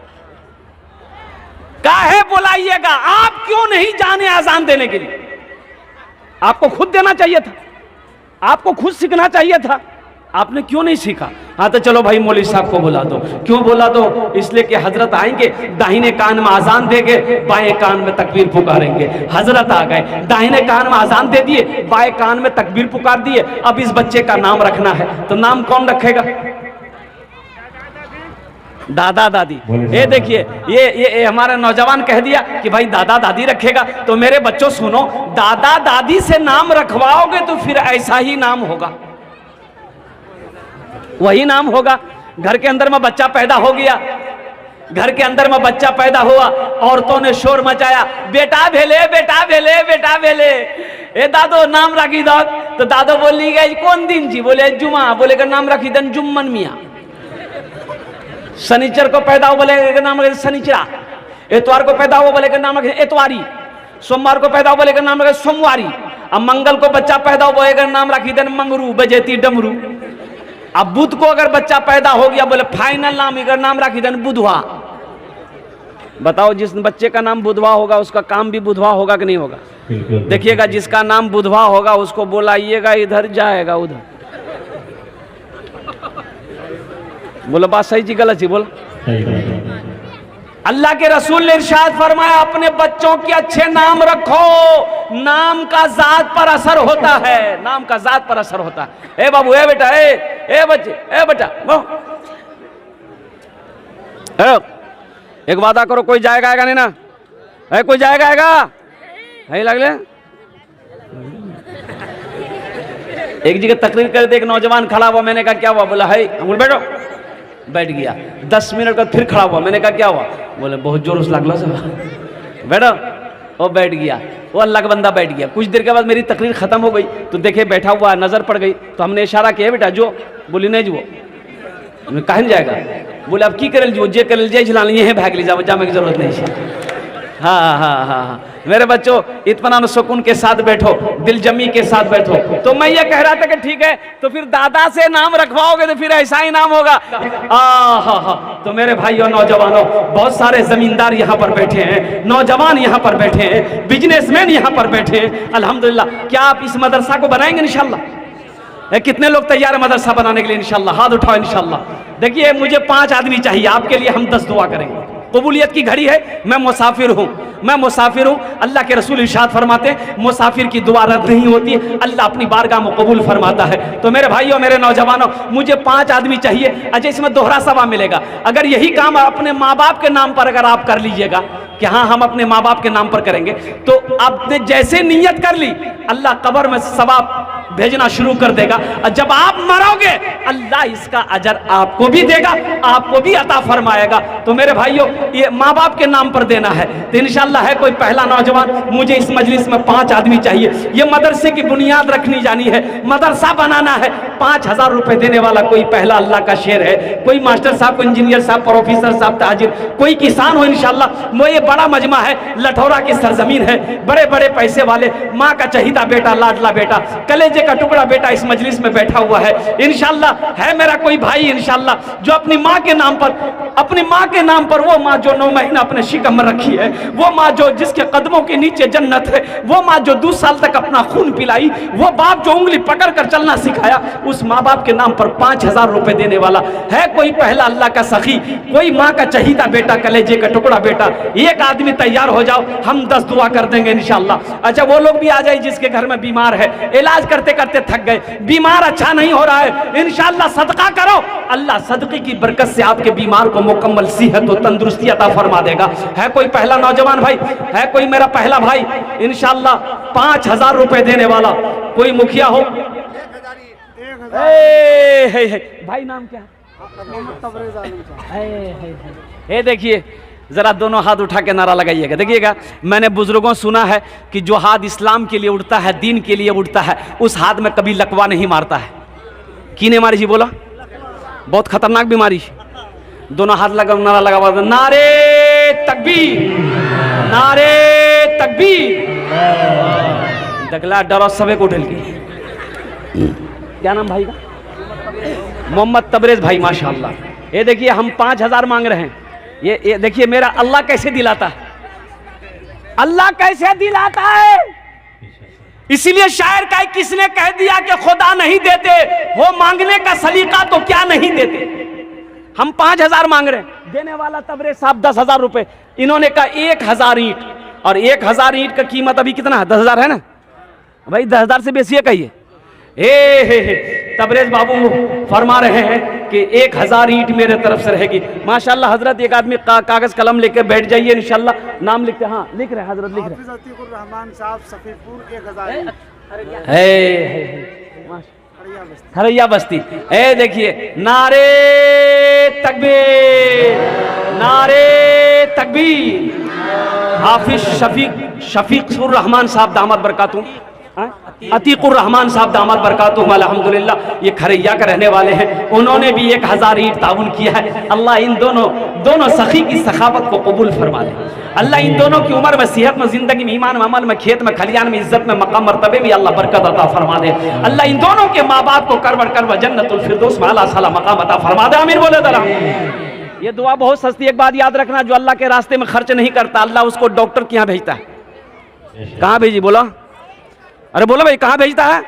कहा है बुलाइएगा, आप क्यों नहीं जाने अजान देने के लिए, आपको खुद देना चाहिए था, आपको खुद सीखना चाहिए था, आपने क्यों नहीं सीखा। हाँ तो चलो भाई मौलवी साहब को बुला दो। क्यों बुला दो, इसलिए कि हजरत आएंगे, दाहिने कान में आजान देंगे, बाएं कान में तकबीर पुकारेंगे। हजरत आ गए, दाहिने कान में आजान दे दिए, बाएं कान में तकबीर पुकार दिए। अब इस बच्चे का नाम रखना है, तो नाम कौन रखेगा, दादा दादी। ये देखिए, ये हमारा नौजवान कह दिया कि भाई दादा दादी रखेगा, तो मेरे बच्चों सुनो, दादा दादी से नाम रखवाओगे तो फिर ऐसा ही नाम होगा, वही नाम होगा। घर के अंदर में बच्चा पैदा हो गया, घर के अंदर में बच्चा पैदा हुआ, औरतों ने शोर मचाया, बेटा भेले बेटा भेले बेटा भेले, ए दादो नाम रखी दो। तो दादो बोली गई कौन दिन जी, बोले जुमा, बोले का नाम रखी दन जुम्मन मियाँ। शनिचर को पैदा हो बोले का नाम रखे शनिचरा, एतवार को पैदा हो बोले का नाम रखे एतवारी, सोमवार को पैदा हो बोले का नाम रखे सोमवारी, अब मंगल को बच्चा पैदा हो बोले का नाम रखी दन मंगरू बजेती डमरू। अब बुध को अगर बच्चा पैदा हो गया बोले फाइनल नाम इधर नाम रखी दन बुधवा। बताओ जिस बच्चे का नाम बुधवा होगा उसका काम भी बुधवा होगा कि नहीं होगा। देखिएगा जिसका नाम बुधवा होगा उसको बोलाइएगा इधर जाएगा उधर। बोलो बात सही जी गलत जी बोलो। अल्लाह के रसूल ने इरशाद फरमाया अपने बच्चों के अच्छे नाम रखो, नाम का जात पर असर होता है, नाम का जात पर असर होता है। ए बाबू, ए बेटा, ए बच्चे, ए बेटा, एक वादा करो, कोई जाएगा आएगा नहीं ना, है कोई जाएगा आएगा है लगले। एक जगह तकरीर कर दे, एक नौजवान खड़ा हुआ, मैंने कहा क्या हुआ, बोला है अंगुल बैठो, बैठ गया। 10 मिनट बाद फिर खड़ा हुआ, मैंने कहा क्या हुआ, बोले बहुत जोर से लगला सब, बैठो, वो बैठ गया, वो अल्लाह का बंदा बैठ गया। कुछ देर के बाद मेरी तकरीर खत्म हो गई तो देखे बैठा हुआ, नजर पड़ गई तो हमने इशारा किया बेटा जो, बोली नहीं जो, कहीं जाएगा, बोले अब की करल जो, जे करल जाए झिला ये भाग ली जा, जाने की जरूरत नहीं है। हाँ हाँ हाँ हाँ, मेरे बच्चों इत्मीनान सुकून के साथ बैठो, दिलजमी के साथ बैठो। तो मैं ये कह रहा था कि ठीक है, तो फिर दादा से नाम रखवाओगे तो फिर ऐसा ही नाम होगा। हाँ हाँ, तो मेरे भाइयों नौजवानों, बहुत सारे जमींदार यहाँ पर बैठे हैं, नौजवान यहाँ पर बैठे हैं, बिजनेसमैन यहाँ पर बैठे हैं। अल्हम्दुलिल्लाह, क्या आप इस मदरसा को बनाएंगे इंशाल्लाह? कितने लोग तैयार है मदरसा बनाने के लिए इंशाल्लाह? हाथ उठाओ इंशाल्लाह। देखिए मुझे 5 आदमी चाहिए, आपके लिए हम 10 दुआ करेंगे। कबूलियत की घड़ी है, मैं मुसाफिर हूँ, मैं मुसाफिर हूँ। अल्लाह के रसूल इरशाद फरमाते हैं मुसाफिर की दुआ रद्द नहीं होती, अल्लाह अपनी बारगाह में कबूल फरमाता है। तो मेरे भाइयों, मेरे नौजवानों, मुझे 5 आदमी चाहिए। अच्छा, इसमें दोहरा सवाब मिलेगा। अगर यही काम अपने माँ बाप के नाम पर अगर आप कर लीजिएगा कि हाँ हम अपने माँ बाप के नाम पर करेंगे, तो आपने जैसे नीयत कर ली, अल्लाह कब्र में सवाब भेजना शुरू कर देगा। और जब आप मरोगे, अल्लाह इसका अजर आपको भी देगा, आपको भी अता फरमाएगा। तो मेरे भाइयों, ये माँ बाप के नाम पर देना है। तो इंशाल्लाह है कोई पहला नौजवान? मुझे इस मजलिस में 5 आदमी चाहिए। ये मदरसे की बुनियाद रखनी जानी है, मदरसा बनाना है। 5000 रुपए देने वाला कोई पहला अल्लाह का शेर है? कोई मास्टर साहब, कोई इंजीनियर साहब, प्रोफेसर साहब, ताजिर, कोई किसान हो इंशाल्लाह। वो ये बड़ा मजमा है, लठौरा की सरजमीन है, बड़े बड़े पैसे वाले, माँ का चहीता बेटा, लाडला बेटा, कलेजे का टुकड़ा बेटा इस मजलिस में बैठा हुआ है। इंशाल्लाह है मेरा कोई भाई इंशाल्लाह जो अपनी माँ के नाम पर, अपनी माँ के नाम पर, वो माँ जो 9 महीना अपने शिकम में रखी है, वो माँ जो जिसके कदमों के नीचे जन्नत है, वो माँ जो 2 साल तक अपना खून पिलाई, वो बाप जो उंगली पकड़ कर चलना सिखाया, उस माँ बाप के नाम पर 5000 रुपए देने वाला है कोई पहला अल्लाह का सखी? कोई माँ का चहीता बेटा, कलेजे का टुकड़ा बेटा? एक आदमी तैयार हो जाओ, हम 10 दुआ कर देंगे इंशाल्लाह। अच्छा, वो लोग भी आ जाए जिसके घर में बीमार है, इलाज करते करते थक गए, बीमार अच्छा नहीं हो रहा है, इंशाल्लाह सदका करो, अल्लाह सदके की बरकत से आपके बीमार को मुकम्मल सेहत और तंदुरुस्ती अता फरमा देगा। है कोई पहला नौजवान भाई? है कोई मेरा पहला भाई इंशाल्लाह 5000 रुपए देने वाला? कोई मुखिया हो? भाई नाम क्या है? देखिए जरा दोनों हाथ उठा के नारा लगाइएगा। देखिएगा, मैंने बुजुर्गों सुना है कि जो हाथ इस्लाम के लिए उठता है, दीन के लिए उठता है, उस हाथ में कभी लकवा नहीं मारता है। कीने मारी जी बोला? बहुत खतरनाक बीमारी। दोनों हाथ लगा, नारा लगा, नारे तकबीर, नारे तकबीर। दगला डरो सबे को ढल के। क्या नाम भाई का? मोहम्मद तबरेज भाई, माशाअल्लाह। ये देखिए हम 5000 मांग रहे हैं। ये देखिए मेरा अल्लाह कैसे दिलाता है, अल्लाह कैसे दिलाता है। इसीलिए शायर का किसने कह दिया कि खुदा नहीं देते, हो मांगने का सलीका तो क्या नहीं देते। हम 5000 मांग रहे हैं, देने वाला तबरेज साहब 10,000 रुपए। इन्होंने कहा 1000 ईंट, और 1000 ईंट का कीमत अभी कितना है? 10,000 है ना भाई? 10,000 से बेसी है कहिए। तबरेज बाबू फरमा रहे हैं कि 1000 ईंट मेरे तरफ से रहेगी। माशाल्लाह हजरत, एक आदमी कागज कलम लेके बैठ जाइए इंशाल्लाह, नाम लिखते। हाँ लिख रहे हजरत, लिख रहे। रहमान साहब सफीपुर 1000 हरैया बस्ती। देखिए नारे तकबीर, नारे तकबीर। हाफिज शफीकुर रहमान साहब दामद बरकातुहू, अतीकुर रहमान साहब दामद बरकातुहू अल्हम्दुलिल्लाह, ये खरैया का रहने वाले हैं। उन्होंने भी 1000 ईंट ताउन किया है। अल्लाह इन दोनों सखी की सखावत को कबूल फरमा ले। अल्लाह इन दोनों की उम्र में, सेहत में, जिंदगी में, ईमान में, अमल में, खेत में, खलियान में, इज्जत में, मकाम मर्तबे में अल्लाह बरकत अता फरमा दे। अल्लाह इन दोनों के माँ बाप को करवड़ जन्नतुल फिरदौस में आला साला मकाम अता फरमा दे। आमीन बोले जरा। ये दुआ बहुत सस्ती। एक बात याद रखना, जो अल्लाह के रास्ते में खर्च नहीं करता, अल्लाह उसको डॉक्टर के यहाँ भेजता है। कहाँ भेजी बोला? अरे बोलो भाई, कहाँ भेजता है?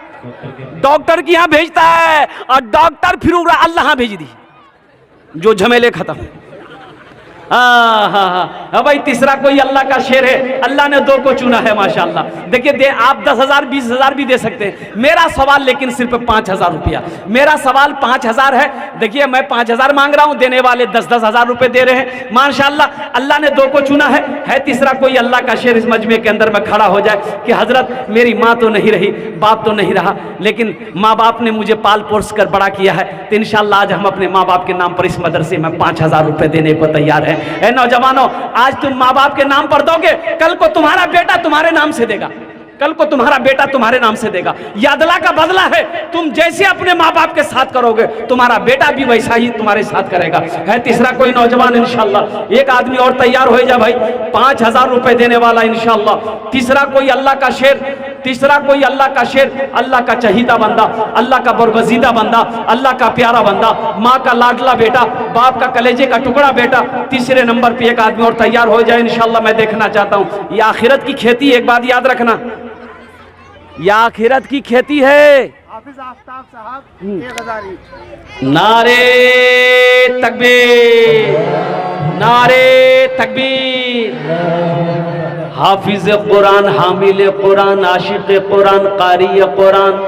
डॉक्टर के यहाँ भेजता है। और डॉक्टर फिर अल्लाह भेज दी, जो झमेले खत्म। हाँ भाई, तीसरा कोई अल्लाह का शेर है, अल्लाह ने 2 को चुना है माशाल्लाह। देखिए आप 10,000 20,000 भी दे सकते हैं। मेरा सवाल लेकिन सिर्फ 5000 रुपया, मेरा सवाल 5000 है। देखिए मैं 5000 मांग रहा हूँ, देने वाले 10-10 हजार रुपए दे रहे हैं माशाल्लाह। अल्लाह ने 2 को चुना है तीसरा कोई अल्लाह का शेर इस मजमे के अंदर में खड़ा हो जाए कि हजरत मेरी माँ तो नहीं रही, बाप तो नहीं रहा, लेकिन माँ बाप ने मुझे पाल पोस कर बड़ा किया है, तो इंशाल्लाह आज हम अपने माँ बाप के नाम पर इस मदरसे में 5000 रुपए देने को तैयार है। नौजवानों, आज तुम माँ बाप के नाम पर दोगे, कल को तुम्हारा बेटा तुम्हारे नाम से देगा। कल को तुम्हारा बेटा तुम्हारे नाम से देगा। ये अदला का बदला है। तुम जैसे अपने माँ बाप के साथ करोगे तुम्हारा बेटा भी वैसा ही तुम्हारे साथ करेगा। है तीसरा कोई नौजवान इंशाल्लाह, एक आदमी और तैयार हो जा भाई, 5,000 रुपए देने वाला इंशाल्लाह। तीसरा कोई अल्लाह का शेर, तीसरा कोई अल्लाह का शेर, अल्लाह का चहीदा बंदा, अल्लाह का बरगजीदा बंदा, अल्लाह का प्यारा बंदा, माँ का लाडला बेटा, बाप का कलेजे का टुकड़ा बेटा। तीसरे नंबर पे एक आदमी और तैयार हो जाए इंशाल्लाह। मैं देखना चाहता हूँ ये आखिरत की खेती, एक बात याद रखना, यह आखिरत की खेती है। हाफिज आफ्ताब साहब 1,000 ईंट। नारे तकबीर, नारे तकबीर। हाफिज कुरान, हामिल कुरान, आशिक कुरान, कारी कुरान,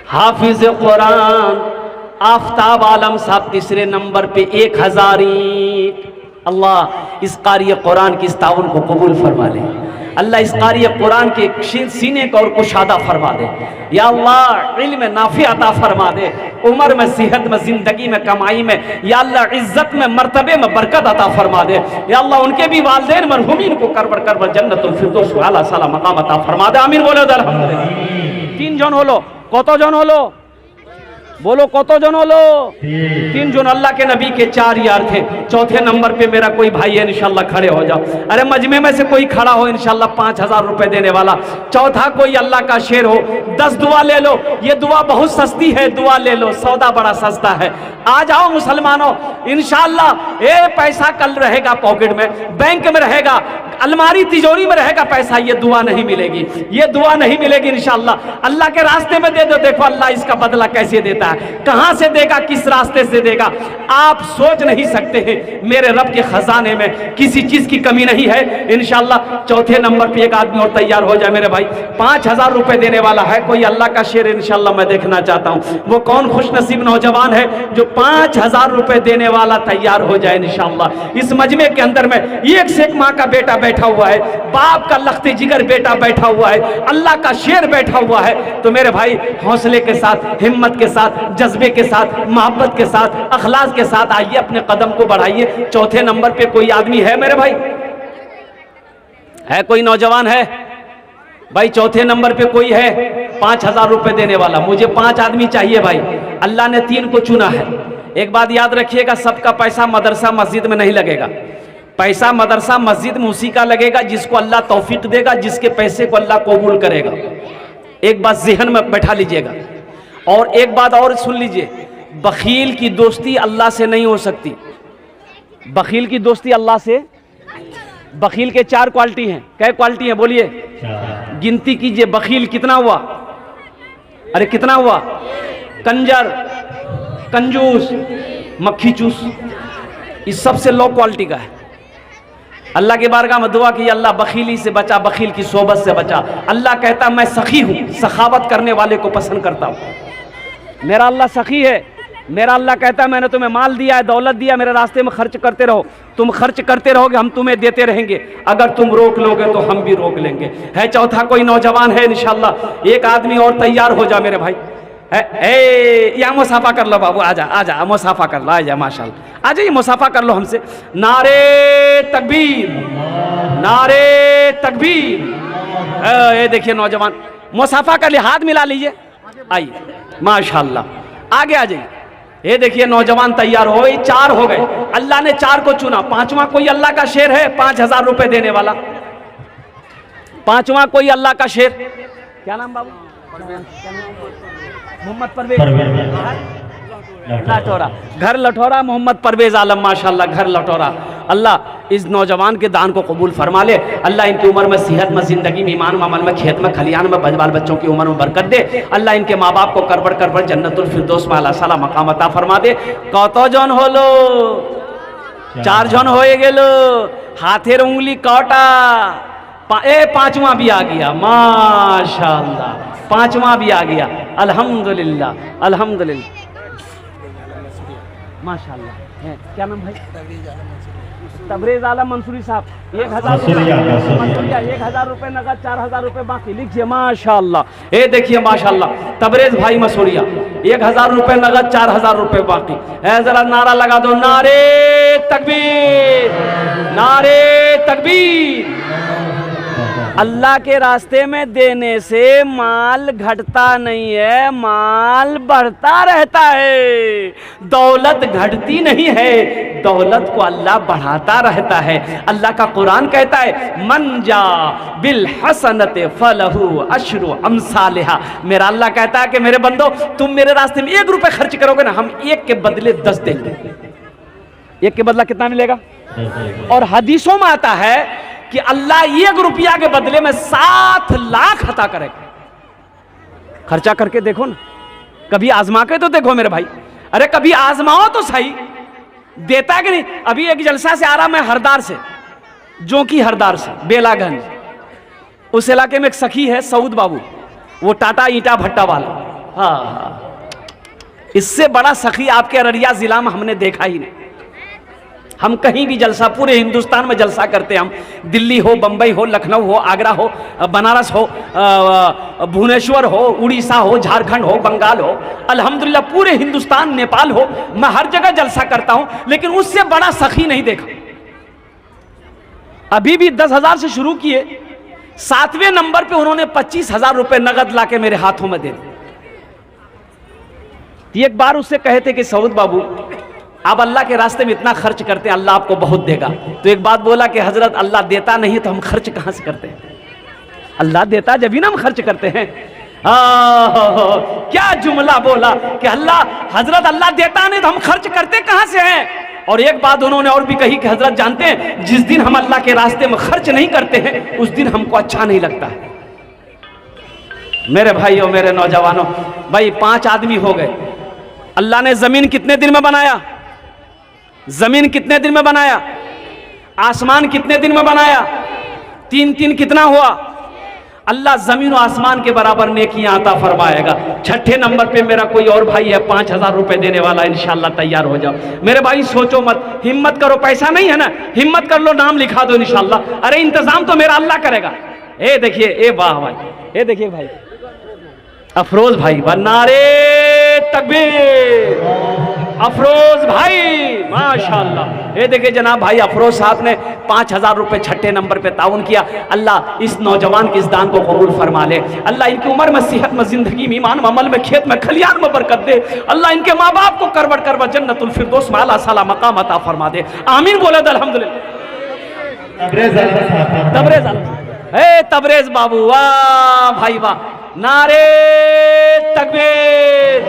हाफिज कुरान आफ्ताब आलम साहब तीसरे नंबर पे 1,000 ईंट। अल्लाह इस कारी कुरान की इस ताउन को कबूल फरमा ले। अल्लाह इस कारी कुरान के सीने को और कुशादा फरमा दे। या अल्लाह इल्म नाफी अता फरमा दे, उम्र में, सेहत में, जिंदगी में, कमाई में, या अल्लाह इज्जत में, मर्तबे में बरकत अता फरमा दे। या अल्लाह उनके भी वालिदैन मरहुमीन को करबर करबर जन्नतुल फिरदौस वाला साला मकाम अता फरमा दे। आमीन बोलो अल्हम्दुलिल्लाह। 3 जन होलो, कत जन होलो बोलो, कत जन होलो? 3 जन। अल्लाह के नबी के 4 यार थे। चौथे नंबर पे मेरा कोई भाई है इंशाल्लाह, खड़े हो जाओ। अरे मजमे में से कोई खड़ा हो इंशाल्लाह 5,000 रुपए देने वाला। चौथा कोई अल्लाह का शेर हो, 10 दुआ ले लो। ये दुआ बहुत सस्ती है, दुआ ले लो, सौदा बड़ा सस्ता है। आ जाओ मुसलमानों इंशाल्लाह। ये पैसा कल रहेगा पॉकेट में, बैंक में रहेगा, अलमारी तिजोरी में रहेगा पैसा। ये दुआ नहीं मिलेगी, ये दुआ नहीं मिलेगी इंशाल्लाह। अल्लाह के रास्ते में दे दो, देखो अल्लाह इसका बदला कैसे देता है, कहां से देगा, किस रास्ते से देगा, आप सोच नहीं सकते हैं। मेरे रब के खजाने में किसी चीज की कमी नहीं है इंशाल्लाह। चौथे नंबर पे एक आदमी और तैयार हो जाए मेरे भाई, 5,000 रुपए देने वाला है कोई अल्लाह का शेर इंशाल्लाह। मैं देखना चाहता हूं वो कौन खुशनसीब नौजवान है जो 5,000 रुपए देने वाला तैयार हो जाए इंशाल्लाह। इस मजमे के अंदर में एक से एक माँ का बेटा बैठा हुआ है, बाप का लखते जिगर बेटा बैठा हुआ है, अल्लाह का शेर बैठा हुआ है। तो मेरे भाई हौसले के साथ, हिम्मत के साथ, जज्बे के साथ, मोहब्बत के साथ, अखलास के साथ आइए, अपने कदम को बढ़ाइए। चौथे नंबर पे कोई आदमी है मेरे भाई? है कोई नौजवान है भाई? चौथे नंबर पे कोई है 5,000 रुपए देने वाला? मुझे 5 आदमी चाहिए भाई। अल्लाह ने 3 को चुना है। एक बात याद रखिएगा, सबका पैसा मदरसा मस्जिद में नहीं लगेगा। पैसा मदरसा मस्जिद में उसी का लगेगा जिसको अल्लाह तौफीक देगा, जिसके पैसे को अल्लाह कबूल करेगा। एक बात ज़हन में बैठा लीजिएगा। और एक बात और सुन लीजिए, बखील की दोस्ती अल्लाह से नहीं हो सकती। बखील की दोस्ती अल्लाह से, बखील के 4 क्वालिटी हैं। क्या क्वालिटी हैं बोलिए? गिनती कीजिए, बखील कितना हुआ? अरे कितना हुआ? कंजर, कंजूस, मक्खी चूस, इस सबसे लो क्वालिटी का है। अल्लाह के बारगाह में दुआ की, अल्लाह बखीली से बचा, बखील की सोबत से बचा। अल्लाह कहता मैं सखी हूँ, सखावत करने वाले को पसंद करता हूँ। मेरा अल्लाह सखी है। मेरा अल्लाह कहता है मैंने तुम्हें माल दिया है, दौलत दिया, मेरे रास्ते में खर्च करते रहो। तुम खर्च करते रहोगे, हम तुम्हें देते रहेंगे। अगर तुम रोक लोगे तो हम भी रोक लेंगे। है चौथा कोई नौजवान है इंशाल्लाह? एक आदमी और तैयार हो जा मेरे भाई। या मुसाफा कर लो बाबू, आजा आजा, मुसाफा कर लो, आ जा माशाल्लाह, आ जाइए मुसाफा कर लो हमसे। नारे तकबीर, नारे तकबीर। ये देखिए नौजवान मुसाफा कर लिए, हाथ मिला लीजिए, आइए माशाल्लाह, आगे आ जाइए। ये देखिए नौजवान तैयार हो गए, 4 हो गए। अल्लाह ने 4 को चुना। 5वां कोई अल्लाह का शेर है 5,000 रुपए देने वाला? 5वां कोई अल्लाह का शेर? क्या नाम बाबू? मोहम्मद परवेज लठौरा, घर लठौरा, मोहम्मद परवेज आलम माशाल्लाह, घर लठौरा। अल्लाह इस नौजवान के दान को कबूल फरमा ले। अल्लाह इनकी उम्र में, सेहत में, जिंदगी में, ईमान में, अमल में, खेत में, खलियान में, बाल बच्चों की उम्र में बरकत दे। अल्लाह इनके माँ बाप को करबड़ करबड़ जन्नतुल फिरदौस में अल्लाह साला मकाम अता फरमा दे। कत जन होलो? 4 जन हो गेलो। हाथेर उंगली काटा। 5वां भी आ गया माशाल्लाह, 5वां भी आ गया। अल्हम्दुलिल्लाह अल्हम्दुलिल्लाह माशाल्लाह। क्या नाम भाई? तबरेज आलम मंसूरी साहब, 1,000 रुपए नगद, 4,000 रुपए बाकी। लिखिए माशाल्लाह। ये देखिए माशाल्लाह, तबरेज भाई मसूरिया, 1,000 रुपए नगद, 4,000 रुपए बाकी है। जरा नारा लगा दो, नारे तकबीर, नारे तकबीर। अल्लाह के रास्ते में देने से माल घटता नहीं है, माल बढ़ता रहता है। दौलत घटती नहीं है, दौलत को अल्लाह बढ़ाता रहता है। अल्लाह का कुरान कहता है मन जा बिल हसनते फलहु अशरु अमसालिहा। मेरा अल्लाह कहता है कि मेरे बंदो, तुम मेरे रास्ते में 1 रुपए खर्च करोगे ना, हम 1 के बदले 10 देंगे। 1 के बदला कितना मिलेगा? और हदीसों में आता है कि अल्लाह 1 रुपया के बदले में 7 लाख अता करेगा। खर्चा करके देखो ना, कभी आजमा के तो देखो मेरे भाई। अरे कभी आजमाओ तो सही, देता है कि नहीं। अभी एक जलसा से आ रहा मैं हरदार से, जो कि हरदार से बेलागंज, उस इलाके में एक सखी है सऊद बाबू, वो टाटा ईंटा भट्टा वाला। हाँ, इससे बड़ा सखी आपके अररिया जिला में हमने देखा ही नहीं। हम कहीं भी जलसा, पूरे हिंदुस्तान में जलसा करते हैं हम, दिल्ली हो, बंबई हो, लखनऊ हो, आगरा हो, बनारस हो, भुवनेश्वर हो, उड़ीसा हो, झारखंड हो, बंगाल हो, अल्हम्दुलिल्लाह पूरे हिंदुस्तान, नेपाल हो, मैं हर जगह जलसा करता हूं, लेकिन उससे बड़ा सखी नहीं देखा। अभी भी 10,000 से शुरू किए, 7वें नंबर पे उन्होंने 25,000 रुपए नगद लाके मेरे हाथों में दे दिए। एक बार उससे कहे थे कि सऊद बाबू, आप अल्लाह के रास्ते में इतना खर्च करते हैं, अल्लाह आपको बहुत देगा। तो एक बात बोला कि हजरत अल्लाह देता नहीं तो हम खर्च कहां से करते हैं? अल्लाह देता जब ही ना हम खर्च करते हैं। क्या जुमला बोला कि अल्लाह, हजरत अल्लाह देता नहीं तो हम खर्च करते कहां से हैं? और एक बात उन्होंने और भी कही कि हजरत जानते हैं, जिस दिन हम अल्लाह के रास्ते में खर्च नहीं करते हैं उस दिन हमको अच्छा नहीं लगता है। मेरे भाइयों, मेरे नौजवानों, भाई 5 आदमी हो गए। अल्लाह ने जमीन कितने दिन में बनाया? जमीन कितने दिन में बनाया? आसमान कितने दिन में बनाया? 3 कितना हुआ? अल्लाह जमीन और आसमान के बराबर नेकियां अता फरमाएगा। 6ठे नंबर पे मेरा कोई और भाई है 5,000 रुपए देने वाला, इंशाल्लाह तैयार हो जाओ। मेरे भाई सोचो मत, हिम्मत करो, पैसा नहीं है ना, हिम्मत कर लो, नाम लिखा दो इंशाल्लाह। अरे इंतजाम तो मेरा अल्लाह करेगा। ए देखिए, ए वाह भाई, ए देखिए भाई अफरोज भाई, नारे तकबीर, अफरोज भाई माशाल्लाह। ये देखिए जनाब भाई अफरोज साहब ने 5,000 रुपए 6ठे नंबर पे ताउन किया। अल्लाह इस नौजवान के इस दान को कबूल फरमा ले। अल्लाह इनकी उम्र में, सेहत में, जिंदगी में, ईमान में, अमल में, खेत में, खलियान में बरकत दे। अल्लाह इनके माँ बाप को करवट करवट जन्नतुल फिरदौस में आला साला मकाम अता फरमा दे। आमीन बोले तो अल्हम्दुलिल्लाह। तबरेज बाबू, वाह भाई वाह, नारे तकबीर,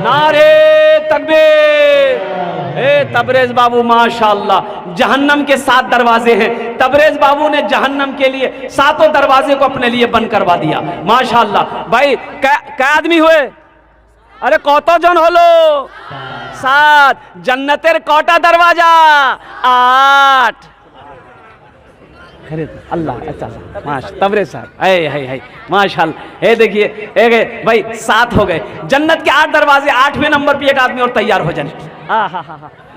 नारे तकबीर। ए तबरेज बाबू माशाल्लाह, जहन्नम के 7 दरवाजे हैं। तबरेज बाबू ने जहन्नम के लिए 7 दरवाजे को अपने लिए बंद करवा दिया माशाल्लाह। भाई क्या आदमी हुए? अरे कौतो जन होलो? 7। जन्नतेर कौटा दरवाजा? 8। अल्लाह अच्छा माशा तबरेज साहब, है माशाल्लाह। ये देखिए भाई 7 हो गए। जन्नत के 8 दरवाजे, 8वें नंबर पे एक आदमी और तैयार हो जाए। हाँ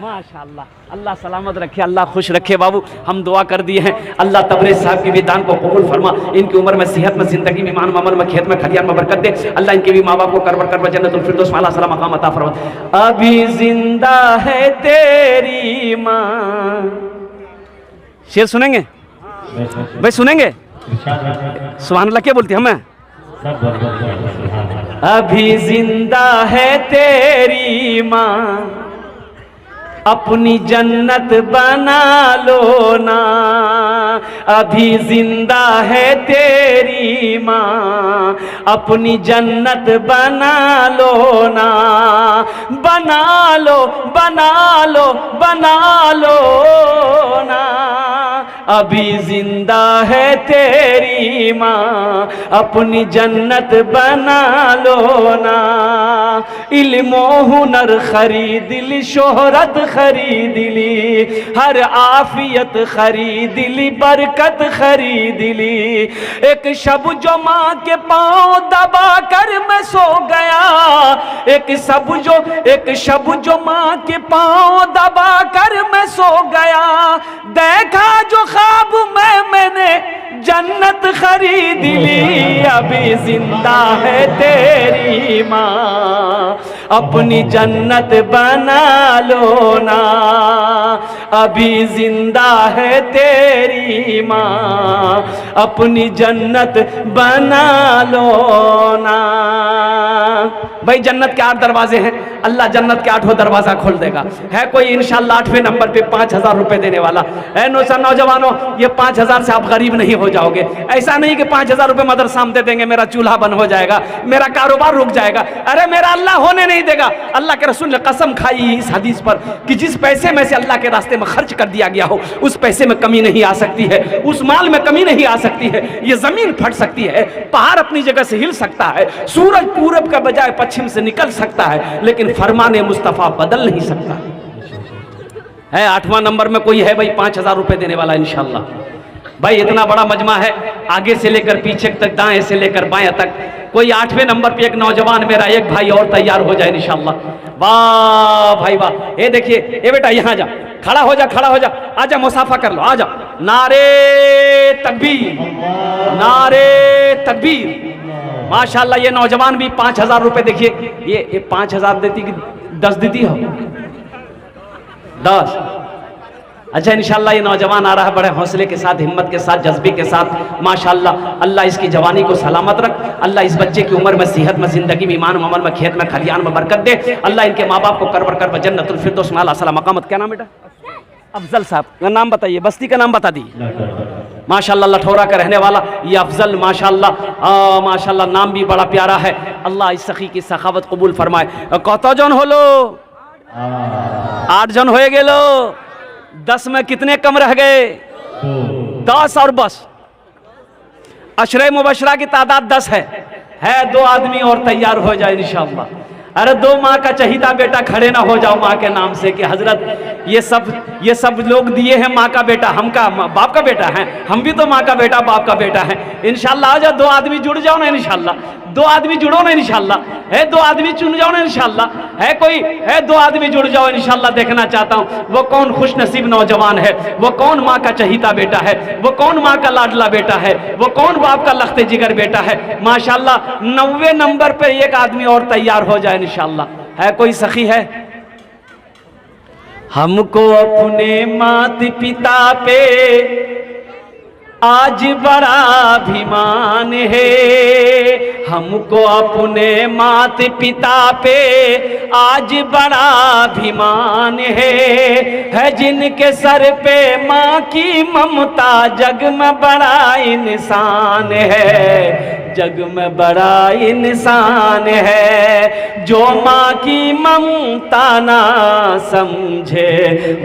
माशाल्लाह, अल्लाह सलामत रखे, अल्लाह खुश रखे। बाबू हम दुआ कर दिए हैं, अल्लाह तबरेज साहब के भी दान को कबूल फरमा। इनकी उम्र में, सेहत में, जिंदगी में, ईमान में, अमल में, खेत में, खलियान में बरकत दे। अल्लाह इनके भी माँ बाप को करवट करवट जन्नतुल फिरदौस में आला साला मकाम अता फरमा। अभी जिंदा है तेरी माँ। शेर सुनेंगे भाई? सुनेंगे? सुभान अल्लाह। क्या बोलती हमें? अभी जिंदा है तेरी माँ, अपनी जन्नत बना लो ना। अभी जिंदा है तेरी माँ, अपनी जन्नत बना लो ना। बना लो, बना लो, बना लो ना। अभी जिंदा है तेरी माँ, अपनी जन्नत बना लो ना। इल्म हुनर खरीद ली, शोहरत खरीद ली, हर आफियत खरीद ली, बरकत खरीद ली। एक शब जो माँ के पाँव दबा कर मैं सो गया, एक शब जो माँ के पाँव दबा कर मैं सो गया। देखा जो ख्वाब मैंने जन्नत खरीद ली। अभी जिंदा है तेरी माँ, अपनी जन्नत बना लो ना, अभी जिंदा है तेरी माँ, अपनी जन्नत बना लो ना। भाई जन्नत के 8 दरवाजे हैं, अल्लाह जन्नत के 8वां दरवाजा खोल देगा। है कोई इंशाल्लाह 8वें नंबर पे 5,000 रुपए देने वाला है? नौजवानों, ये 5,000 से आप गरीब नहीं हो जाओगे। ऐसा नहीं कि 5,000 रुपए मदरसा में दे देंगे, मेरा चूल्हा बंद हो जाएगा, मेरा कारोबार रुक जाएगा। अरे मेरा अल्लाह होने नहीं देगा। अल्लाह के रसूल ने कसम खाई इस हदीस पर कि जिस पैसे में से अल्लाह के रास्ते में खर्च कर दिया गया हो, उस पैसे में कमी नहीं आ सकती है, उस माल में कमी नहीं आ सकती है। ये जमीन फट सकती है, पहाड़ अपनी जगह से हिल सकता है, सूरज पूरब का बजाय पश्चिम से निकल सकता है, लेकिन फरमाने मुस्तफा बदल नहीं सकता है। 8वां नंबर में कोई है भाई 5,000 रुपए देने वाला इंशाल्लाह। भाई इतना बड़ा मजमा है, आगे से लेकर पीछे तक, दाएं से लेकर बाएं तक। कोई 8वें नंबर पे एक नौजवान मेरा एक भाई और तैयार हो जाए इंशाल्लाह। वाह भाई वाह। ये देखिए, ये बेटा यहाँ जा, खड़ा हो जा, खड़ा हो जा, आजा मुसाफा कर लो, आजा। नारे तकबीर, नारे तकबीर। माशाल्लाह ये नौजवान भी 5,000 रुपए, देखिए ये 5,000 देती कि 10 देती हो? 10। अच्छा इंशाल्लाह ये नौजवान आ रहा है बड़े हौसले के साथ, हिम्मत के साथ, जज्बे के साथ। माशाल्लाह अल्लाह इसकी जवानी को सलामत रख, अल्लाह इस बच्चे की उम्र में, सेहत में, जिंदगी में, ईमान में, अमल में, खेत में, खलियान में बरकत दे। अल्लाह इनके माँ बाप को करवर कर जन्नतुल फिरदौस में आला मकामत। क्या नाम बेटा? अफजल साहब का नाम बताइए, बस्ती का नाम बता दी। माशाल्लाह लठौरा का रहने वाला ये अफजल, माशाल्लाह माशाल्लाह नाम भी बड़ा प्यारा है। अल्लाह इस सखी की सखावत कबूल फरमाए। कत जन होलो? 8 जन हो गेलो। 10 में कितने कम रह गए? 10 और बस। अशरे मुबशरा की तादाद 10 है। 2 आदमी और तैयार हो जाए इंशाअल्लाह। अरे 2 माँ का चहीता बेटा खड़े ना हो जाओ माँ के नाम से कि हजरत ये सब लोग दिए हैं माँ का बेटा, हम का बाप का बेटा है, हम भी तो माँ का बेटा बाप का बेटा है। इंशाल्लाह आ जाओ, 2 आदमी जुड़ जाओ ना इंशाल्लाह, 2 आदमी जुड़ो ना इंशाल्लाह, है 2 आदमी चुन जाओ ना इंशाल्लाह। है कोई है 2 आदमी जुड़ जाओ इंशाल्लाह। देखना चाहता हूँ वो कौन खुश नसीब नौजवान है, वो कौन माँ का चहीता बेटा है, वो कौन माँ का लाडला बेटा है, वो कौन बाप का लख्ते जिगर बेटा है। माशाल्लाह 90 नंबर पे एक आदमी और तैयार हो जाए इंशाल्लाह। है कोई सखी है? हमको अपने माता पिता पे आज बड़ा अभिमान है, हमको अपने माता पिता पे आज बड़ा अभिमान है जिनके सर पे माँ की ममता जग में बड़ा इंसान है, जग में बड़ा इंसान है। जो माँ की ममता ना समझे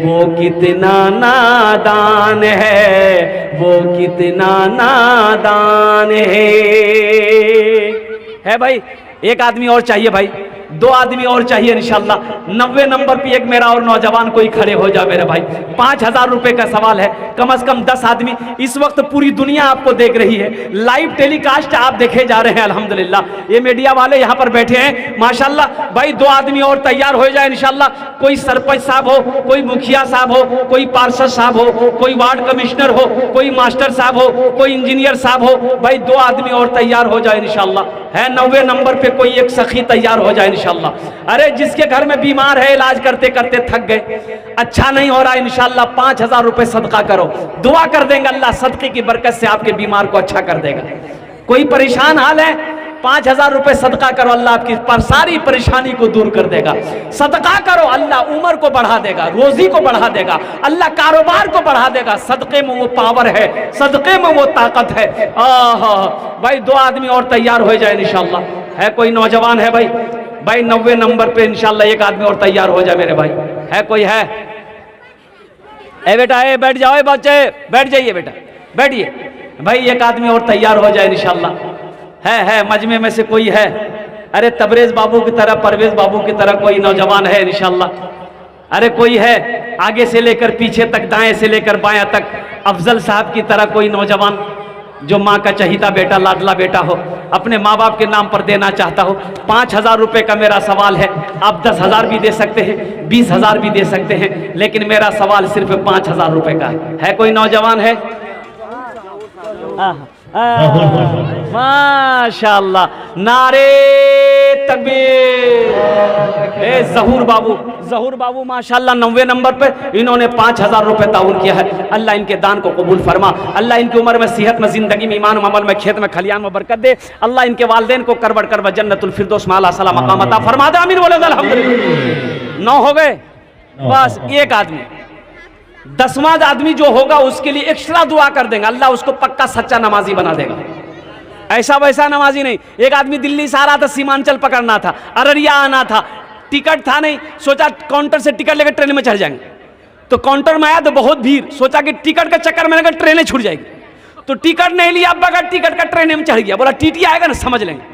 वो कितना नादान है, वो कितना नादान है भाई। एक आदमी और चाहिए भाई, 2 आदमी और चाहिए इंशाल्लाह। 90 नंबर पे एक मेरा और नौजवान कोई खड़े हो जाए मेरे भाई। 5,000 रुपए का सवाल है, कम से कम 10 आदमी। इस वक्त पूरी दुनिया आपको देख रही है, लाइव टेलीकास्ट आप देखे जा रहे हैं अल्हम्दुलिल्लाह। ये मीडिया वाले यहाँ पर बैठे हैं माशाल्लाह। भाई 2 आदमी और तैयार हो जाए इंशाल्लाह। कोई सरपंच साहब हो, कोई मुखिया साहब हो, कोई पार्षद साहब हो, कोई वार्ड कमिश्नर हो, कोई मास्टर साहब हो, कोई इंजीनियर साहब हो। भाई 2 आदमी और तैयार हो जाए इंशाल्लाह। है 90 नंबर पे कोई एक सखी तैयार हो जाए इंशाल्लाह। अरे जिसके घर में बीमार है, इलाज करते करते थक गए, अच्छा नहीं हो रहा इंशाल्लाह, 5,000 रुपए सदका करो, दुआ कर देंगे अल्लाह सदके की बरकत से आपके बीमार को अच्छा कर देगा। कोई परेशान हाल है, 5,000 रुपए सदका करो, अल्लाह आपकी सारी परेशानी को दूर कर देगा। सदका करो, अल्लाह उम्र को बढ़ा देगा, रोजी को बढ़ा देगा, अल्लाह कारोबार को बढ़ा देगा। सदके में वो पावर है, सदके में वो ताकत है। भाई 2 आदमी और तैयार हो जाए इंशाल्लाह। है कोई नौजवान है भाई? भाई 90 नंबर पे इंशाल्लाह एक आदमी और तैयार हो जाए मेरे भाई। है कोई है? ए बेटा ए बैठ जाओ, बच्चे बैठ जाइए बेटा, बैठिए भाई। एक आदमी और तैयार हो जाए इंशाल्लाह। है मजमे में से कोई है? अरे तबरेज बाबू की तरह, परवेज बाबू की तरह कोई नौजवान है इंशाल्लाह? अरे कोई है? आगे से लेकर पीछे तक, दाएं से लेकर बाएं तक, अफजल साहब की तरह कोई नौजवान जो माँ का चहीता बेटा, लाडला बेटा हो, अपने माँ बाप के नाम पर देना चाहता हो। 5,000 रुपए का मेरा सवाल है। आप 10,000 भी दे सकते हैं, 20,000 भी दे सकते हैं, लेकिन मेरा सवाल सिर्फ 5,000 रुपए का है। कोई नौजवान है? माशाअल्लाह, नारे तकबीर। ए जहूर बाबू माशाअल्लाह 90 नंबर पे इन्होंने 5000 रुपए ताउन किया है। अल्लाह इनके दान को कबूल फरमा, अल्लाह इनकी उम्र में, सेहत में, जिंदगी में, ईमान में, अमल में, खेत में, खलियान में बरकत दे। अल्लाह इनके वालिदैन को करबड़ करबड़ जन्नतुल फिरदौस में आला सला मकाम अता फरमा दे। आमीन बोले अल्हम्दुलिल्लाह। 9 हो गए, बस एक आदमी, 10वां आदमी जो होगा उसके लिए एक्स्ट्रा दुआ कर देंगे, अल्लाह उसको पक्का सच्चा नमाजी बना देगा। ऐसा वैसा नमाजी नहीं। एक आदमी दिल्ली से आ रहा था, सीमांचल पकड़ना था, अररिया आना था, टिकट था नहीं, सोचा काउंटर से टिकट लेकर ट्रेन में चढ़ जाएंगे। तो काउंटर में आया तो बहुत भीड़, सोचा कि टिकट के चक्कर में अगर ट्रेनें छूट जाएगी, तो टिकट नहीं लिया, बगैर टिकट का ट्रेन में चढ़ गया। बोला टीटी आएगा ना समझ लेंगे।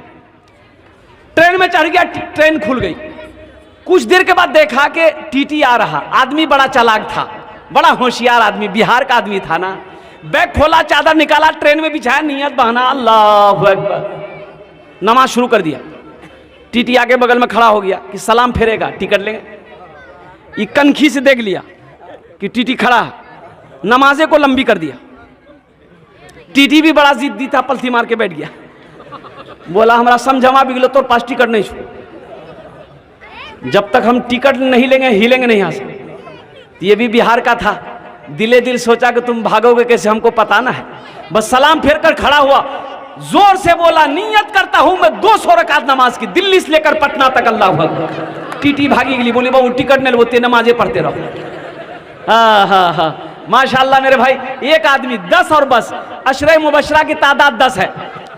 ट्रेन में चढ़ गया, ट्रेन खुल गई। कुछ देर के बाद देखा कि टीटी आ रहा। आदमी बड़ा चालाक था, बड़ा होशियार आदमी, बिहार का आदमी था ना। बैग खोला, चादर निकाला, ट्रेन में बिछाया, नियत बहाना, अल्लाहु अकबर, नमाज शुरू कर दिया। टीटी आके बगल में खड़ा हो गया कि सलाम फेरेगा, टिकट लेंगे। ये कनखी से देख लिया कि टीटी खड़ा है, नमाजे को लंबी कर दिया। टीटी भी बड़ा जिद्दी था, पलथी मार के बैठ गया। बोला हमारा समझमा बिगलो तो पास टिकट नहीं छू, जब तक हम टिकट नहीं लेंगे हिलेंगे नहीं यहाँ से। ये भी बिहार का था, दिले दिल सोचा कि तुम भागोगे कैसे, हमको पता ना है। बस सलाम फेर कर खड़ा हुआ, जोर से बोला नियत करता हूं मैं 200 रकात नमाज की, दिल्ली से लेकर पटना तक। अल्लाहु अकबर। टीटी भागी गई, बोली बाबू टिकट नहीं लेते, नमाजें पढ़ते रहो। हाँ माशाअल्लाह मेरे भाई, एक आदमी 10 और बस। अशरे मुबशरा की तादाद 10 है,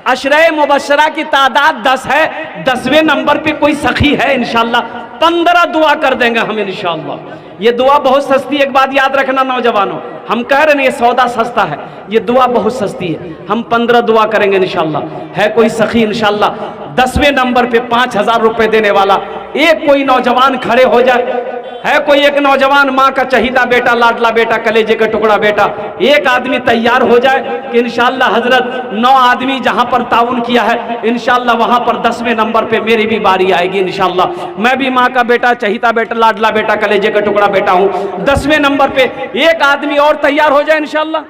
अशरे मुबशरा की तादाद 10 है। 10वें नंबर पे कोई सखी है, इंशाअल्लाह 15 दुआ कर देंगे हम इंशाअल्लाह। ये दुआ बहुत सस्ती, एक बात याद रखना नौजवानों, हम कह रहे नहीं ये सौदा सस्ता है, ये दुआ बहुत सस्ती है। हम 15 दुआ करेंगे इंशाअल्लाह। है कोई सखी इंशाअल्लाह 10वें नंबर पे 5000 रुपए देने वाला, एक कोई नौजवान खड़े हो जाए। है कोई एक नौजवान, माँ का चहीता बेटा, लाडला बेटा, कलेजे का टुकड़ा बेटा, एक आदमी तैयार हो जाए कि इंशाअल्लाह हजरत 9 आदमी जहां पर ताउन किया है, इंशाअल्लाह वहां पर 10वें नंबर पे मेरी भी बारी आएगी इंशाअल्लाह। मैं भी माँ का बेटा, चहीता बेटा, लाडला बेटा, कलेजे का टुकड़ा बेटा हूं। 10वें नंबर पे एक आदमी और तैयार हो जाए इंशाअल्लाह।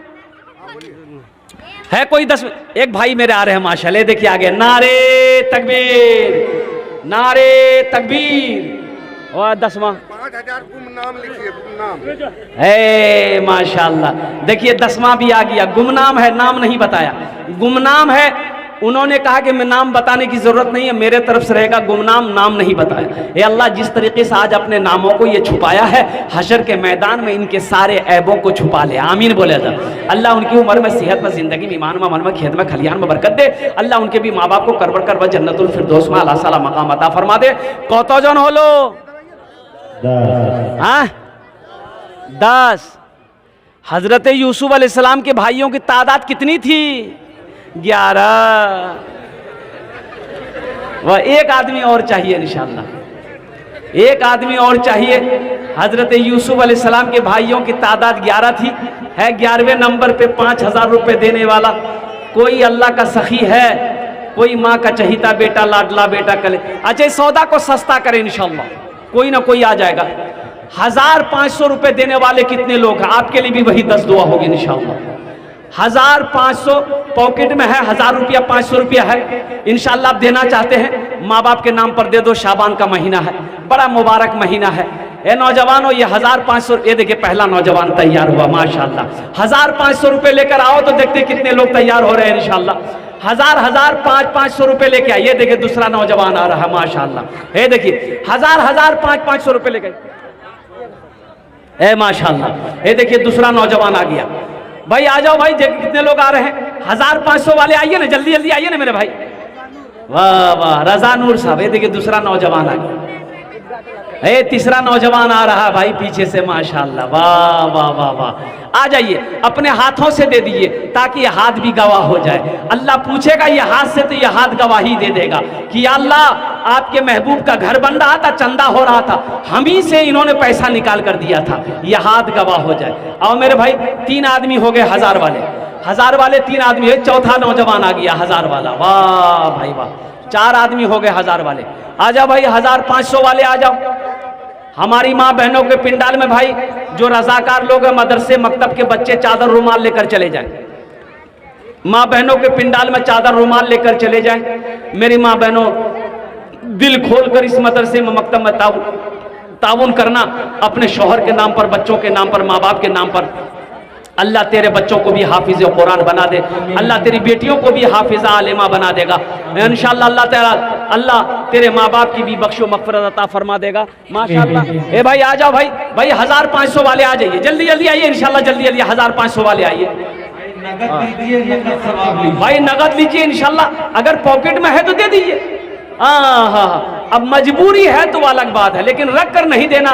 है कोई 10? एक भाई मेरे आ रहे हैं माशाअल्लाह, देखिए आगे, नारे तकबीर, नारे तकबीर। और 10वां 5000 गुमनाम लिखिए, गुमनाम। है माशाअल्लाह, देखिए 10वां भी आ गया। गुमनाम है, नाम नहीं बताया, गुमनाम है। उन्होंने कहा कि मैं नाम बताने की जरूरत नहीं है, मेरे तरफ से रहेगा गुमनाम, नाम नहीं बताया। ए अल्लाह, जिस तरीके से आज अपने नामों को ये छुपाया है, हशर के मैदान में इनके सारे ऐबों को छुपा ले। आमीन बोले अल्लाह। उनकी उम्र में, सेहत में, जिंदगी में, ईमान में, अमल में, खेत में, खलियान में बरकत दे। अल्लाह उनके भी माँ बाप को करबड़ करबड़ जन्नतुल फिरदौस में आला साला मकाम अता फरमा दे। कौतो जन होलो? 10। हजरत यूसुफ अलैहिस्सलाम के भाइयों की तादाद कितनी थी? 11। वह एक आदमी और चाहिए इंशाअल्लाह, एक आदमी और चाहिए। हजरत यूसुफ अलैहिस्सलाम के भाइयों की तादाद 11 थी। है 11वें नंबर पे 5000 रुपए देने वाला कोई अल्लाह का सखी है, कोई माँ का चहीता बेटा, लाडला बेटा, कले। अच्छा, इस सौदा को सस्ता करें इंशाअल्लाह, कोई ना कोई आ जाएगा। 1500 रुपए देने वाले कितने लोग हैं? आपके लिए भी वही 10 दुआ होगी इंशाअल्लाह। 1500 पॉकेट में है, 1000 रुपया, 500 रुपया है इंशाअल्लाह। आप देना चाहते हैं माँ बाप के नाम पर दे दो। शाबान का महीना है, बड़ा मुबारक महीना है। ए नौजवानों, ये 1500, ये देखिए पहला नौजवान तैयार हुआ माशाअल्लाह। 1500 रुपए लेकर आओ तो देखते कितने लोग तैयार हो रहे हैं इंशाअल्लाह। 1000 500 रुपए लेके आइए। ये देखिए दूसरा नौजवान आ रहा है माशाअल्लाह। ये देखिए 1000 500 रुपए लेके, ए माशाअल्लाह। ये देखिए दूसरा नौजवान आ गया। भाई आ जाओ भाई, कितने लोग आ रहे हैं? 1500 वाले आइए ना, जल्दी जल्दी आइए ना मेरे भाई। वाह वाह, रजा नूर साहब। ये देखिए दूसरा नौजवान आ गया। ए तीसरा नौजवान आ रहा है भाई पीछे से माशाअल्लाह। वाह वाह वाह वाह। आ जाइए, अपने हाथों से दे दीजिए ताकि ये हाथ भी गवाह हो जाए। अल्लाह पूछेगा ये हाथ से, तो ये हाथ गवाही दे देगा कि अल्लाह आपके महबूब का घर बन रहा था, चंदा हो रहा था, हम ही से इन्होंने पैसा निकाल कर दिया था, ये हाथ गवाह हो जाए। और मेरे भाई 3 आदमी हो गए 1000 वाले, 1000 वाले 3 आदमी है। चौथा नौजवान आ गया 1000 वाला। वाह भाई वाह, 4 आदमी हो गए 1000 वाले। आ जाओ भाई 1500 वाले आ जाओ। हमारी माँ बहनों के पिंडाल में भाई जो रजाकार लोग हैं, मदरसे मकतब के बच्चे, चादर रुमाल लेकर चले जाएं। माँ बहनों के पिंडाल में चादर रुमाल लेकर चले जाएं। मेरी माँ बहनों, दिल खोलकर इस मदरसे में मकतब में ताउन करना, अपने शौहर के नाम पर, बच्चों के नाम पर, माँ बाप के नाम पर। अल्लाह तेरे बच्चों को भी हाफिज कुरान बना दे, अल्लाह तेरी बेटियों को भी हाफिजा आलिमा बना देगा इंशाअल्लाह। अल्लाह तेरे माँ बाप की भी बख्शो मग़फ़िरत अता फरमा देगा माशाअल्लाह। ए भाई आ जाओ भाई, 1500 वाले आ जाइए, जल्दी जल्दी आइए इंशाअल्लाह, जल्दी जल्दी 1500 वाले आइए भाई, नगद लीजिए इंशाअल्लाह, अगर पॉकेट में है तो दे दीजिए। हाँ, अब मजबूरी है तो अलग बात है, लेकिन रख कर नहीं देना।